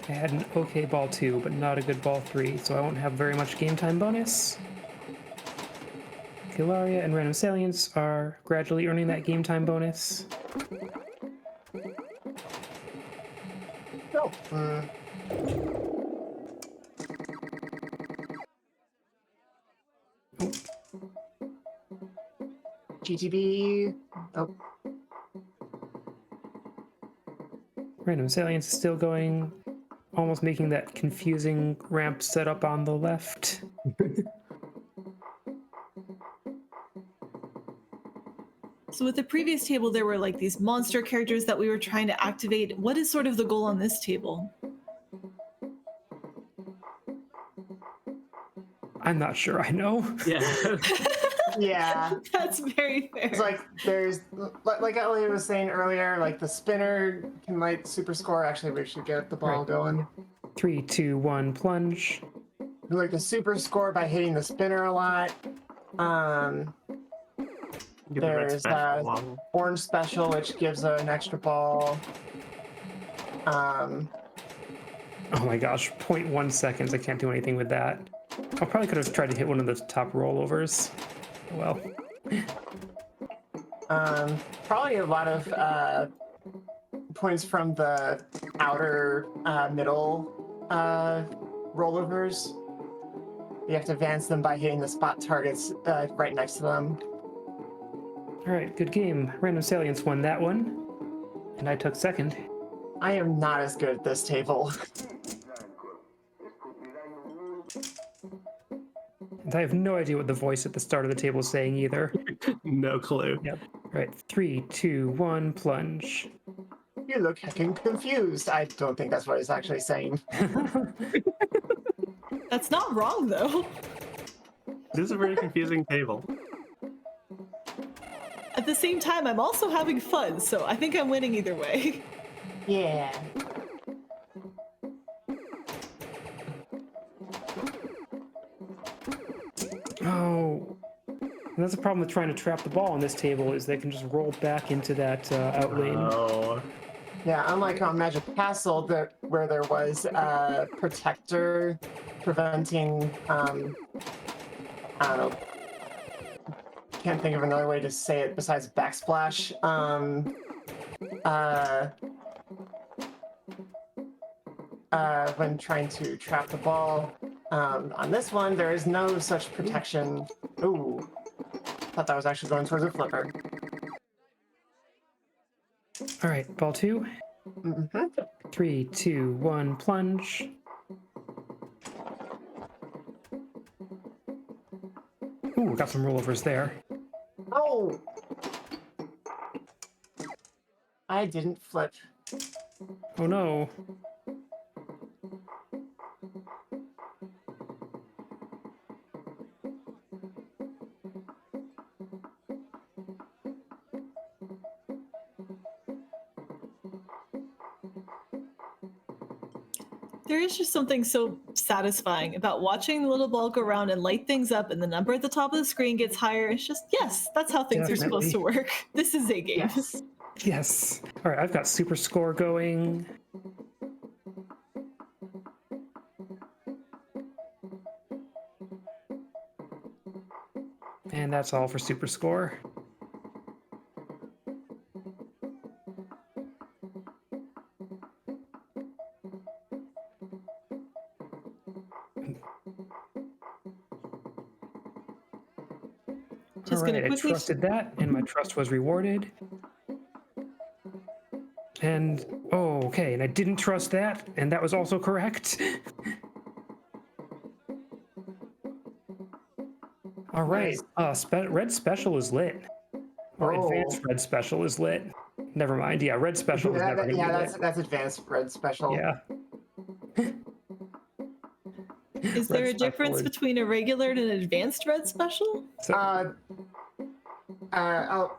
I had an okay ball 2, but not a good ball 3, so I won't have very much game time bonus. Kailaria and Random Salience are gradually earning that game time bonus. No. GTB. Oh, Random Salience is still going, almost making that confusing ramp setup on the left. So with the previous table, there were like these monster characters that we were trying to activate. What is sort of the goal on this table? I'm not sure I know. Yeah. yeah. That's very fair. It's like there's, like Elliot was saying earlier, like the spinner can light super score. Actually, we should get the ball Right. going. 3, 2, 1, plunge. Like the super score by hitting the spinner a lot. Get the red There's special along. orange special, which gives an extra ball. Oh my gosh, 0.1 seconds. I can't do anything with that. I probably could have tried to hit one of the top rollovers. Well, Probably a lot of points from the outer middle rollovers. You have to advance them by hitting the spot targets right next to them. all right, good game. Random Salience won that one, and I took second. I am not as good at this table. And I have no idea what the voice at the start of the table is saying either. No clue. Yep. All right, 3, 2, 1, plunge. You look heckin' confused. I don't think that's what he's actually saying. That's not wrong, though. This is a very confusing table. At the same time, I'm also having fun, so I think I'm winning either way. Yeah. Oh, and that's the problem with trying to trap the ball on this table is they can just roll back into that out lane. Oh. Yeah, unlike on Magic Castle, where there was a protector preventing, I don't know, can't think of another way to say it besides backsplash. When trying to trap the ball, On this one, there is no such protection. Ooh, thought that was actually going towards a flipper. All right, ball 2. Mm-hmm. 3, 2, 1, plunge. Ooh, got some rollovers there. Oh! I didn't flip. Oh no. There is just something so satisfying about watching the little ball go around and light things up, and the number at the top of the screen gets higher. It's just, yes, that's how things are supposed to work. This is a game. Yes. Yes. All right, I've got super score going. And that's all for super score. Just All gonna right, I quickly trusted that, and my trust was rewarded. And, oh, okay, and I didn't trust that, and that was also correct. All right, red special is lit. Or advanced red special is lit. Never mind, yeah, red special is never gonna be lit. That's advanced red special. Yeah. Is Red there a special difference is- between a regular and an advanced red special? So, Never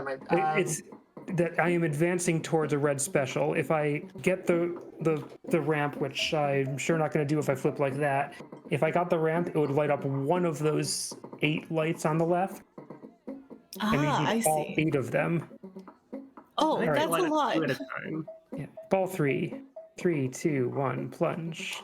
mind. it's that I am advancing towards a red special. If I get the ramp, which I'm sure not going to do if I flip like that, if I got the ramp, it would light up one of those 8 lights on the left. And you Ah, need I all see. 8 of them. Oh, I that's let a it lot. two at a time. Yeah. Ball 3. 3, 2, 1, plunge.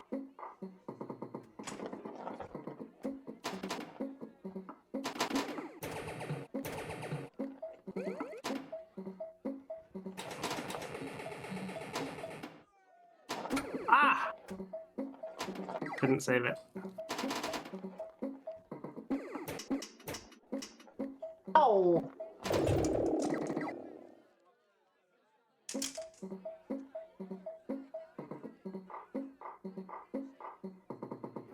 Ah! Couldn't save it. Oh!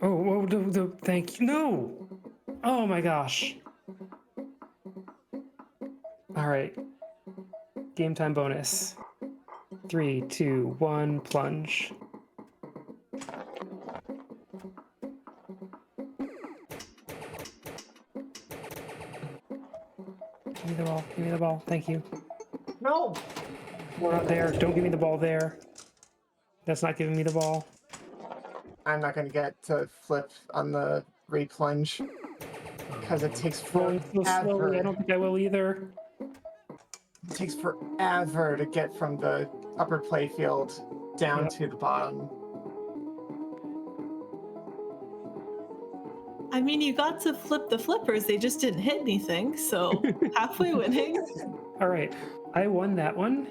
Oh, thank you. No! Oh my gosh. All right. Game time bonus. 3, 2, 1, plunge. Give me the ball. Give me the ball. Thank you. No! Not there. Don't give me the ball there. That's not giving me the ball. I'm not going to get to flip on the replunge because it takes Rolling so slowly. I forever. don't think I will either. It takes forever to get from the upper playfield down Yep. to the bottom. I mean, you got to flip the flippers, they just didn't hit anything, so halfway winning. All right. I won that one.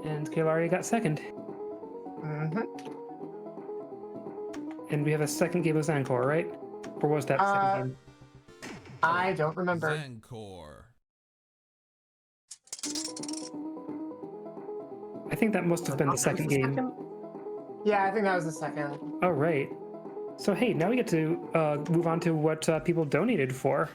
And Kailaria got second. Mm-hmm. And we have a second game of Encore, right? Or was that the second game? I don't remember. Zancor. I think that must have been the second game. Yeah, I think that was the second. Oh, right. So, hey, now we get to move on to what people donated for.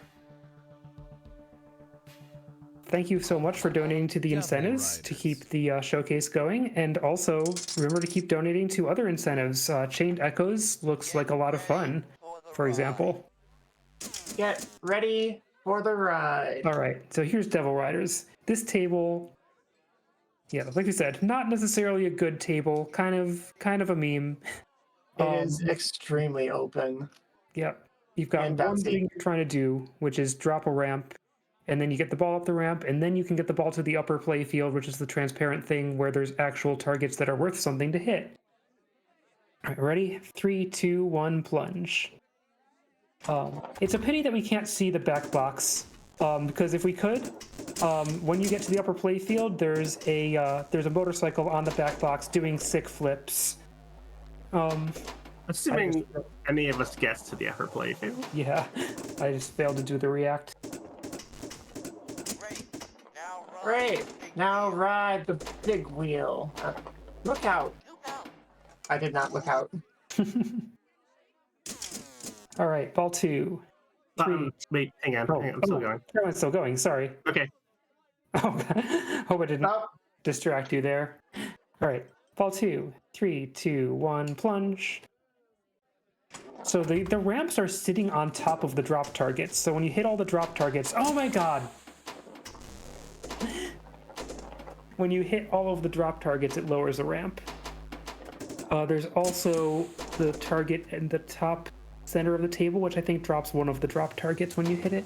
Thank you so much for donating to the incentives to keep the showcase going. And also, remember to keep donating to other incentives. Chained Echoes looks like a lot of fun, for example. Get ready for the ride. All right, so here's Devil Riders. This table, yeah, like we said, not necessarily a good table, kind of a meme. It is extremely open. Yep. You've got And one bouncy. thing you're trying to do, which is drop a ramp, and then you get the ball up the ramp, and then you can get the ball to the upper play field, which is the transparent thing where there's actual targets that are worth something to hit. All right, ready? 3, 2, 1, plunge. It's a pity that we can't see the back box, because if we could, when you get to the upper play field, there's a motorcycle on the back box doing sick flips. Assuming any of us guessed to the upper playfield. Yeah, I just failed to do the react. Great. Now ride the big wheel. Look out. I did not look out. All right, ball 2. 3. Wait, hang on. I'm still going. No, it's still going. Sorry. Okay. Oh, hope I didn't Oh, distract you there. All right, ball 2. 3, 2, 1, plunge. So the ramps are sitting on top of the drop targets. So when you hit all the drop targets, oh my god! When you hit all of the drop targets, it lowers the ramp. There's also the target in the top center of the table, which I think drops one of the drop targets when you hit it.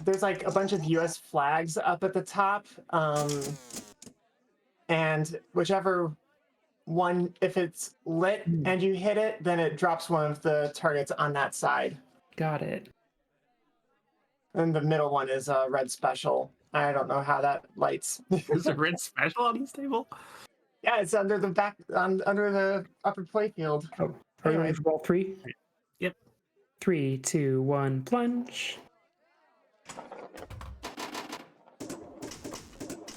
There's like a bunch of US flags up at the top. And whichever one, if it's lit and you hit it, then it drops one of the targets on that side. Got it. And the middle one is a red special. I don't know how that lights. There's a red special on this table? Yeah, it's under the back, under the upper playfield. Oh, are you ready Anyway. for ball 3? Yep. 3, 2, 1, plunge.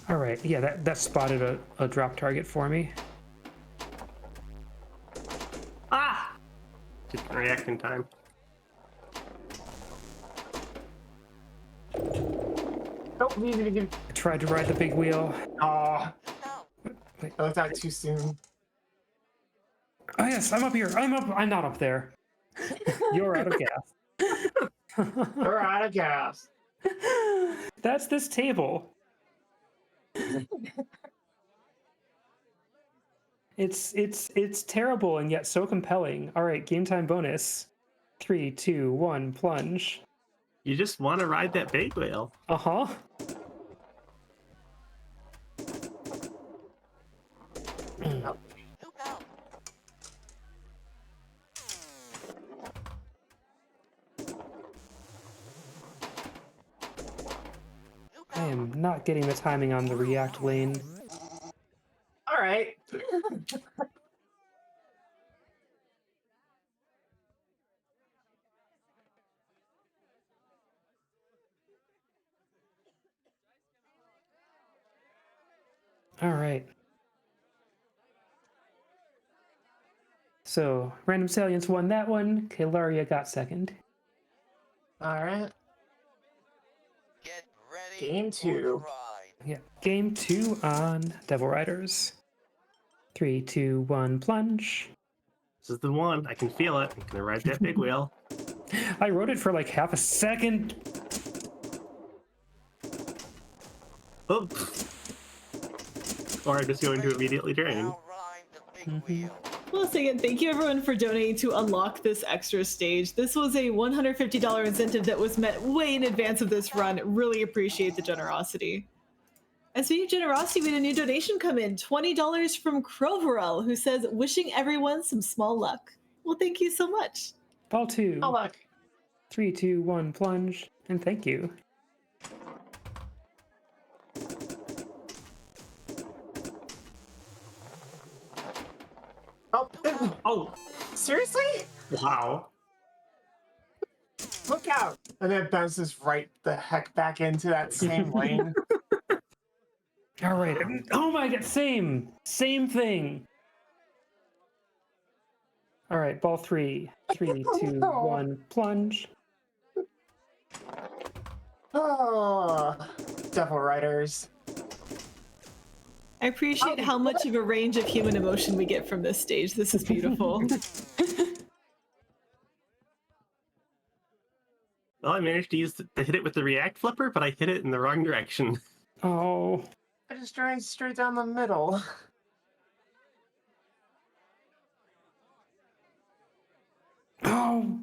All right, yeah, that spotted a drop target for me. Ah! Just react in time. Oh, I tried to ride the big wheel. oh, Wait. I looked out too soon. Oh yes, I'm up here. I'm not up there. You're out of gas. We're out of gas. That's this table. It's terrible and yet so compelling. All right, game time bonus. 3, 2, 1, plunge. You just want to ride that big wheel. Uh-huh. I am not getting the timing on the react lane. All right. All right. So, Random Salience won that one. Kailaria got second. All right. Get ready Game for 2. the ride. Yeah. Game 2 on Devil Riders. 3, 2, 1, plunge. This is the one. I can feel it. I'm going to ride that big wheel. I rode it for like half a second. Oops. Or I just go into immediately drain. Now ride the big wheel. Well, again, thank you everyone for donating to unlock this extra stage. This was a $150 incentive that was met way in advance of this run. Really appreciate the generosity. And speaking of generosity, we had a new donation come in, $20 from Croverell, who says, wishing everyone some small luck. Well, thank you so much. Ball 2. Oh, look. 3, 2, 1, plunge. And thank you. Oh, Oh, seriously? wow. Look out. And then it bounces right the heck back into that same lane. All right. Oh my god, same thing. All right, ball 3. 3, 2, 1, plunge. Oh, Devil Riders. I appreciate how much of a range of human emotion we get from this stage. This is beautiful. Well, I managed to hit it with the react flipper, but I hit it in the wrong direction. Oh. I just dragged straight down the middle. Oh.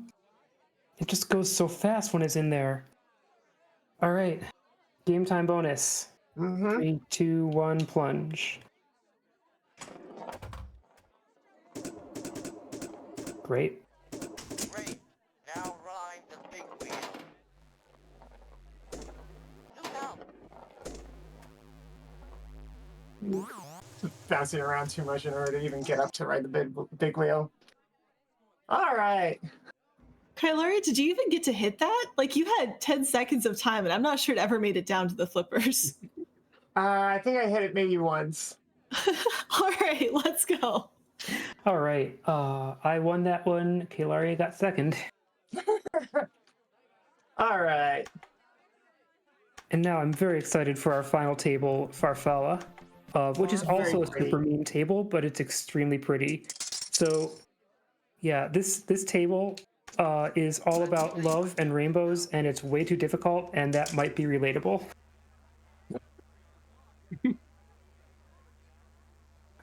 It just goes so fast when it's in there. All right. Game time bonus. Mm-hmm. 3, 2, 1, plunge. Great. Great. Now ride the big wheel. Look out. Bouncing around too much in order to even get up to ride the big wheel. All right. Kailaria, did you even get to hit that? Like you had 10 seconds of time, and I'm not sure it ever made it down to the flippers. I think I hit it maybe once. All right, let's go. All right. I won that one. Kailaria got second. All right. And now I'm very excited for our final table, Farfalla, which is Very also a pretty. super mean table, but it's extremely pretty. So, yeah, this table is all about love and rainbows, and it's way too difficult, and that might be relatable.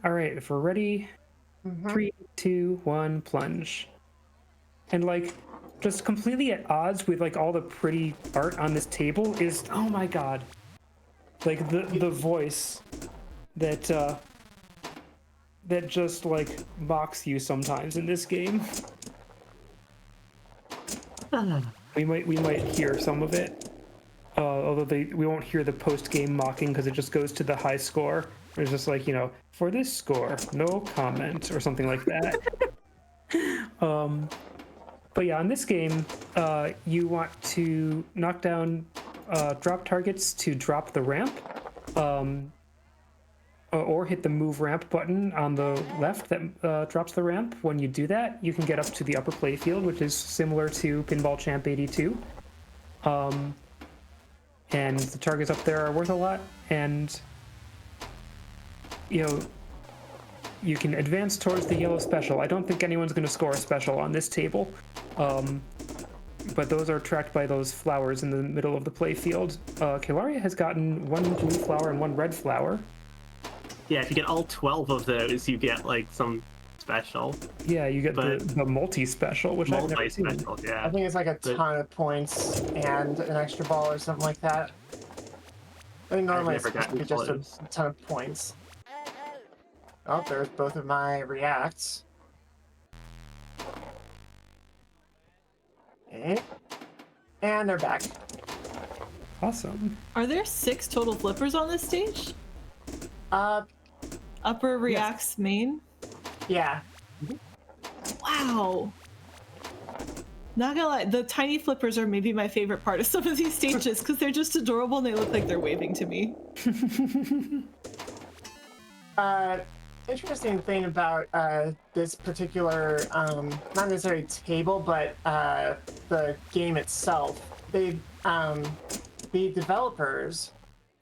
All right, if we're ready, 3, 2, 1, plunge. And like, just completely at odds with like all the pretty art on this table is, oh my god, like the voice that that just like mocks you sometimes in this game. We might hear some of it, although we won't hear the post game mocking because it just goes to the high score. It's just like, you know, for this score, no comment or something like that. But yeah, in this game, you want to knock down drop targets to drop the ramp, or hit the move ramp button on the left that drops the ramp. When you do that, you can get up to the upper playfield, which is similar to Pinball Champ 82. And the targets up there are worth a lot, and you know, you can advance towards the yellow special. I don't think anyone's going to score a special on this table, but those are tracked by those flowers in the middle of the playfield. Kailaria has gotten 1 blue flower and 1 red flower. Yeah, if you get all 12 of those, you get like some special. Yeah, you get the multi-special, which I've never seen. Multi-special, yeah. I think it's like a ton of points and an extra ball or something like that. I think normally it's never supposed to be gotten just a ton of points. Oh, there's both of my reacts. Okay. And they're back. Awesome. Are there 6 total flippers on this stage? Upper reacts main? Yeah. Wow. Not gonna lie, the tiny flippers are maybe my favorite part of some of these stages because they're just adorable and they look like they're waving to me. Interesting thing about this particular, not necessarily table, but the game itself. The developers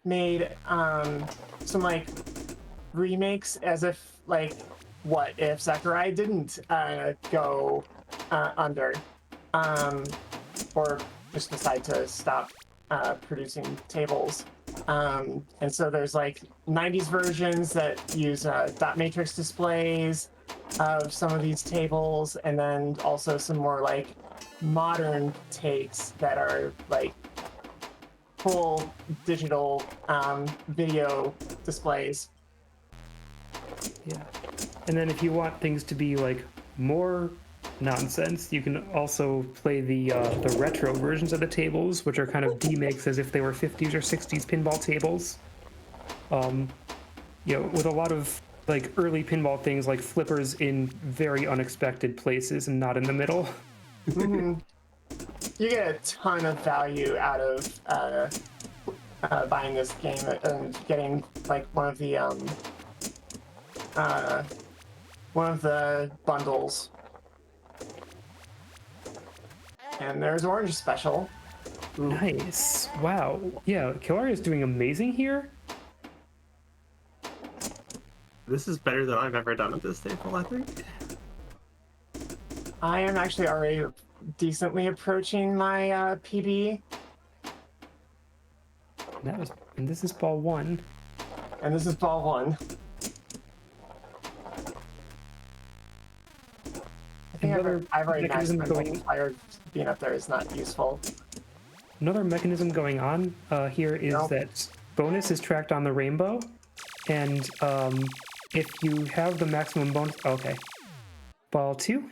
made some like remakes as if like, what if Zaccaria didn't go under, or just decide to stop producing tables. And so there's like 90s versions that use dot matrix displays of some of these tables, and then also some more like modern takes that are like full digital video displays. Yeah. And then if you want things to be like more nonsense, you can also play the retro versions of the tables, which are kind of demakes as if they were 50s or 60s pinball tables. You know, with a lot of like early pinball things like flippers in very unexpected places and not in the middle. You get a ton of value out of buying this game and getting like one of the bundles. And there's Orange Special. Ooh. Nice. Wow. Yeah, Kailaria is doing amazing here. This is better than I've ever done at this table, I think. I am actually already decently approaching my PB. And this is ball 1. And this is ball 1. I think I've already maxed my multiplier. Being up there is not useful. Another mechanism going on here is that bonus is tracked on the rainbow, and if you have the maximum bonus, okay, ball 2.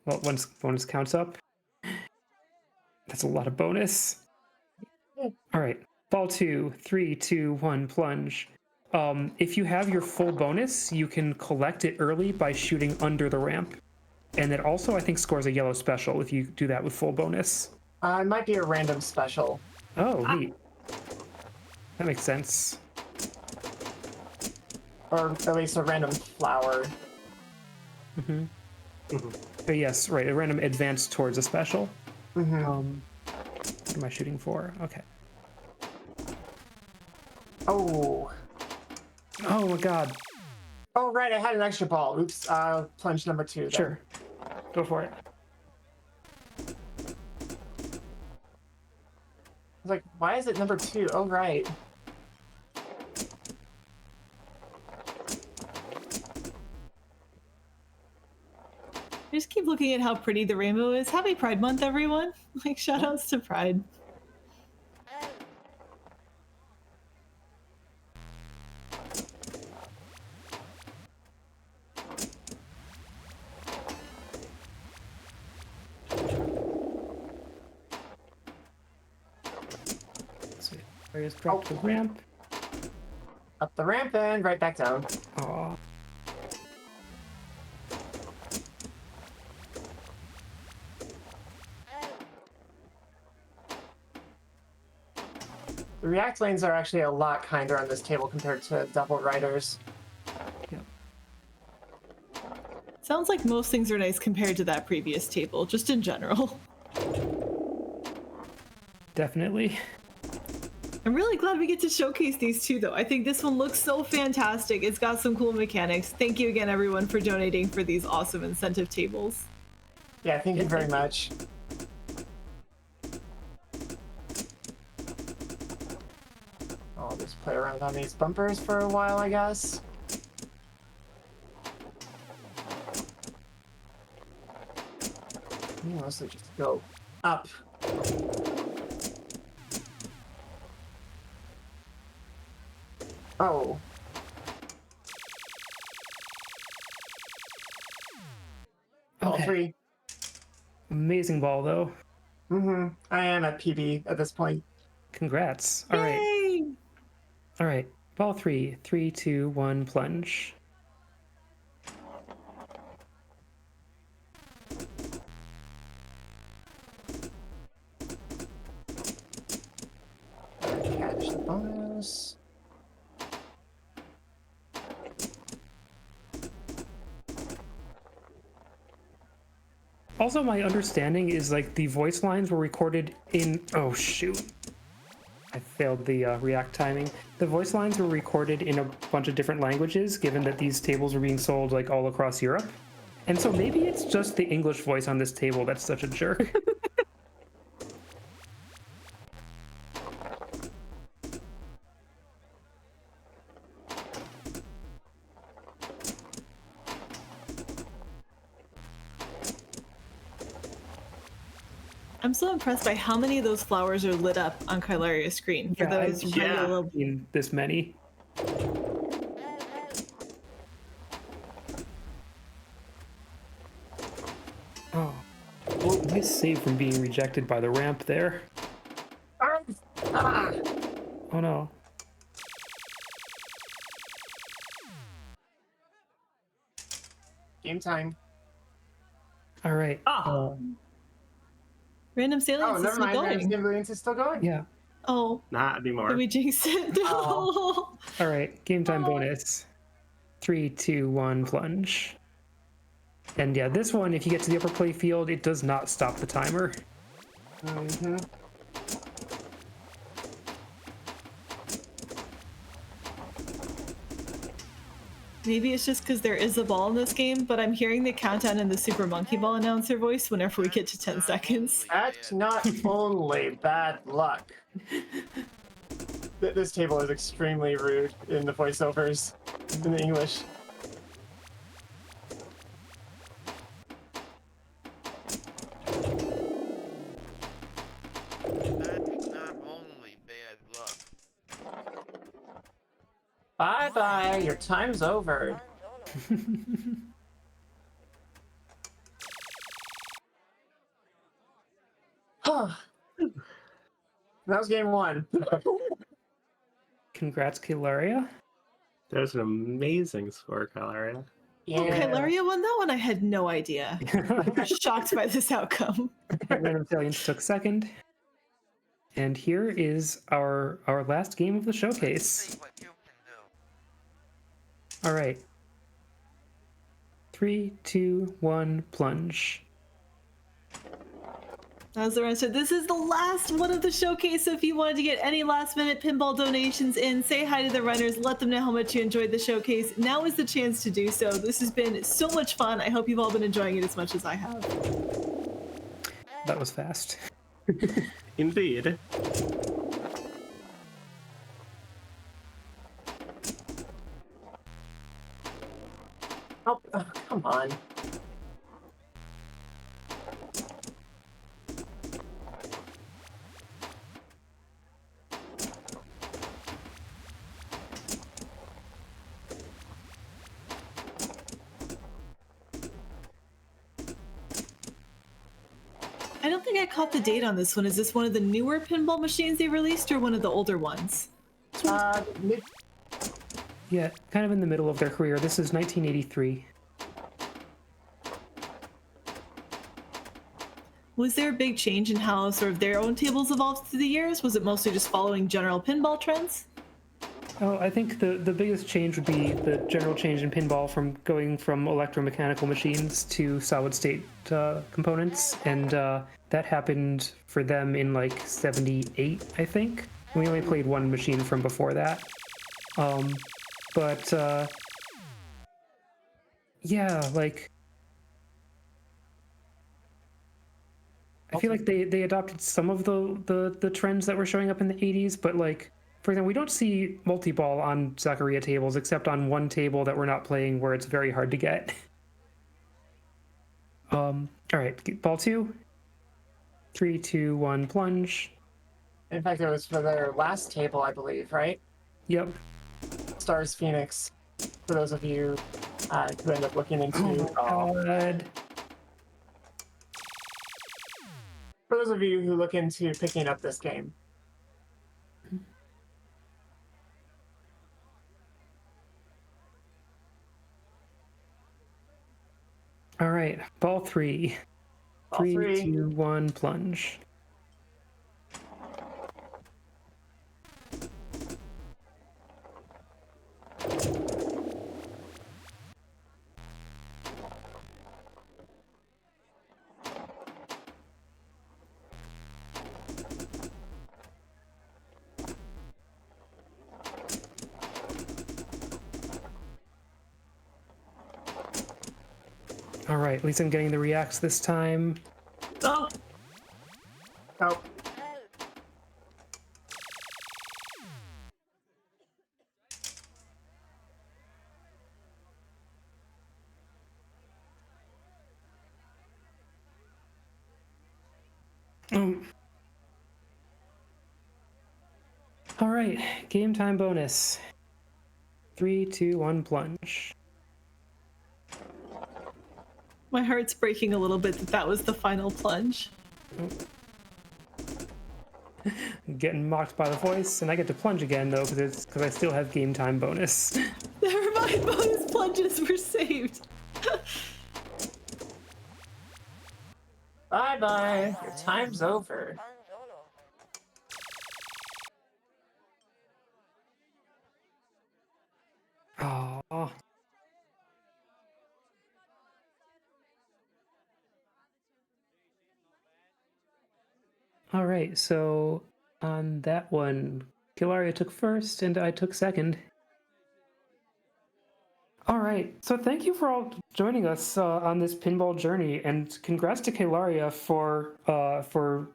Well, once bonus counts up, that's a lot of bonus. All right, ball 2, 3, 2, 1, plunge. If you have your full bonus, you can collect it early by shooting under the ramp. And it also, I think, scores a yellow special if you do that with full bonus. It might be a random special. Oh, neat. That makes sense. Or at least a random flower. But yes, right, a random advance towards a special. Mm-hmm. What am I shooting for? Okay. Oh. Oh my god. Oh, right, I had an extra ball. Oops, plunge number 2. Then. Sure. Go for it. I was like, why is it number 2? Oh, right. I just keep looking at how pretty the rainbow is. Happy Pride Month, everyone. Like, shout outs to Pride. So, areas drop to the ramp. Up the ramp and right back down. Aw. The react lanes are actually a lot kinder on this table compared to double riders. Yep. Sounds like most things are nice compared to that previous table, just in general. Definitely. I'm really glad we get to showcase these two, though. I think this one looks so fantastic. It's got some cool mechanics. Thank you again, everyone, for donating for these awesome incentive tables. Yeah, thank you very much. I'll just play around on these bumpers for a while, I guess. Mostly just go up. Oh. All Okay. 3. Amazing ball, though. Mm-hmm. I am at PB at this point. Congrats. All right. Yay! All right. Ball 3. 3, 2, 1, plunge. Catch the bonus. Also, my understanding is like the voice lines were recorded in. Oh, shoot. I failed the react timing. The voice lines were recorded in a bunch of different languages, given that these tables were being sold like all across Europe. And so maybe it's just the English voice on this table that's such a jerk. I'm so impressed by how many of those flowers are lit up on Kailaria's screen. For Yeah, those yeah. regular... In this many. Oh. Well, nice save from being rejected by the ramp there. Ah! Oh no. Game time. All right. Oh. Random Oh, salience is never still mind. going. Random Brilliance is still going. Yeah. Oh, Not did anymore. we jinx it? No. Oh. All right. Game time bonus. 3, 2, 1, plunge. And yeah, this one, if you get to the upper play field, it does not stop the timer. Mm-hmm. Maybe it's just because there is a ball in this game, but I'm hearing the countdown in the Super Monkey Ball announcer voice whenever we get to 10 seconds. That's not only bad luck. This table is extremely rude in the voiceovers in the English. That's not only bad luck. Bye-bye, your time's over. That was game 1. Congrats, Kailaria. That was an amazing score, Kailaria. Yeah. Oh, Kailaria won that one? I had no idea. I'm shocked by this outcome. randomsalience took second. And here is our last game of the showcase. See what you can do. All right. 3, 2, 1, plunge. As Lauren said, this is the last one of the showcase, so if you wanted to get any last-minute pinball donations in, say hi to the runners, let them know how much you enjoyed the showcase. Now is the chance to do so. This has been so much fun. I hope you've all been enjoying it as much as I have. That was fast. Indeed. Oh, come on. I don't think I caught the date on this one. Is this one of the newer pinball machines they released or one of the older ones? Mid- Yeah, kind of in the middle of their career. This is 1983. Was there a big change in how sort of their own tables evolved through the years? Was it mostly just following general pinball trends? Oh, I think the biggest change would be the general change in pinball from going from electromechanical machines to solid state components, and that happened for them in like 78, I think. We only played one machine from before that. But yeah, like I feel like they adopted some of the trends that were showing up in the 80s, but like, for example, we don't see multi-ball on Zaccaria tables except on one table that we're not playing where it's very hard to get. All right, ball 2. 3, 2, 1, plunge. In fact, it was for their last table, I believe, right? Yep. Stars Phoenix. For those of you who end up looking into. Oh my God. For those of you who look into picking up this game. All right, ball 3. Ball 3, three. 2, 1, plunge. All right, at least I'm getting the reacts this time. Oh, Oh, All right, game time bonus. 3, 2, 1, plunge. my heart's breaking a little bit that was the final plunge. Getting mocked by the voice, and I get to plunge again though because I still have game time bonus. Never mind, bonus plunges were saved. bye-bye. Your time's over. Oh. All right, so on that one, Kailaria took first and I took second. All right, so thank you for all joining us on this pinball journey, and congrats to Kailaria for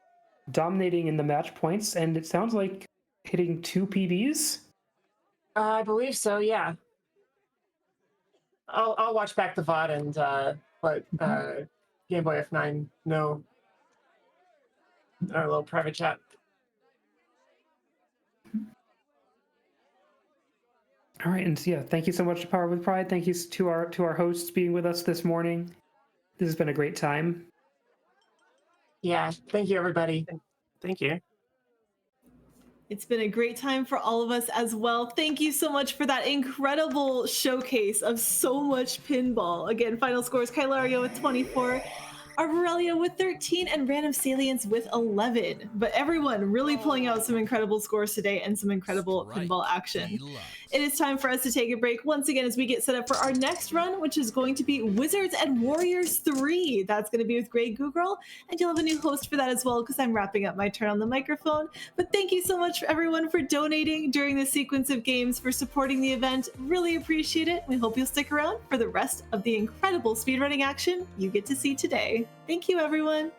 dominating in the match points, and it sounds like hitting 2 PBs. I believe so, yeah. I'll watch back the VOD and let Game Boy F9 know our little private chat. All right, and yeah, thank you so much to Power with Pride. Thank you to our hosts being with us this morning. This has been a great time. Yeah, thank you, everybody. Thank you. It's been a great time for all of us as well. Thank you so much for that incredible showcase of so much pinball. Again, final scores: Kailaria with 24, Arborelia with 13, and randomsalience with 11. But everyone really pulling out some incredible scores today and some incredible pinball action. It is time for us to take a break once again as we get set up for our next run, which is going to be Wizards and Warriors 3. That's going to be with Greg Google, and you'll have a new host for that as well because I'm wrapping up my turn on the microphone. But thank you so much everyone for donating during this sequence of games, for supporting the event. Really appreciate it. We hope you'll stick around for the rest of the incredible speedrunning action you get to see today. Thank you, everyone.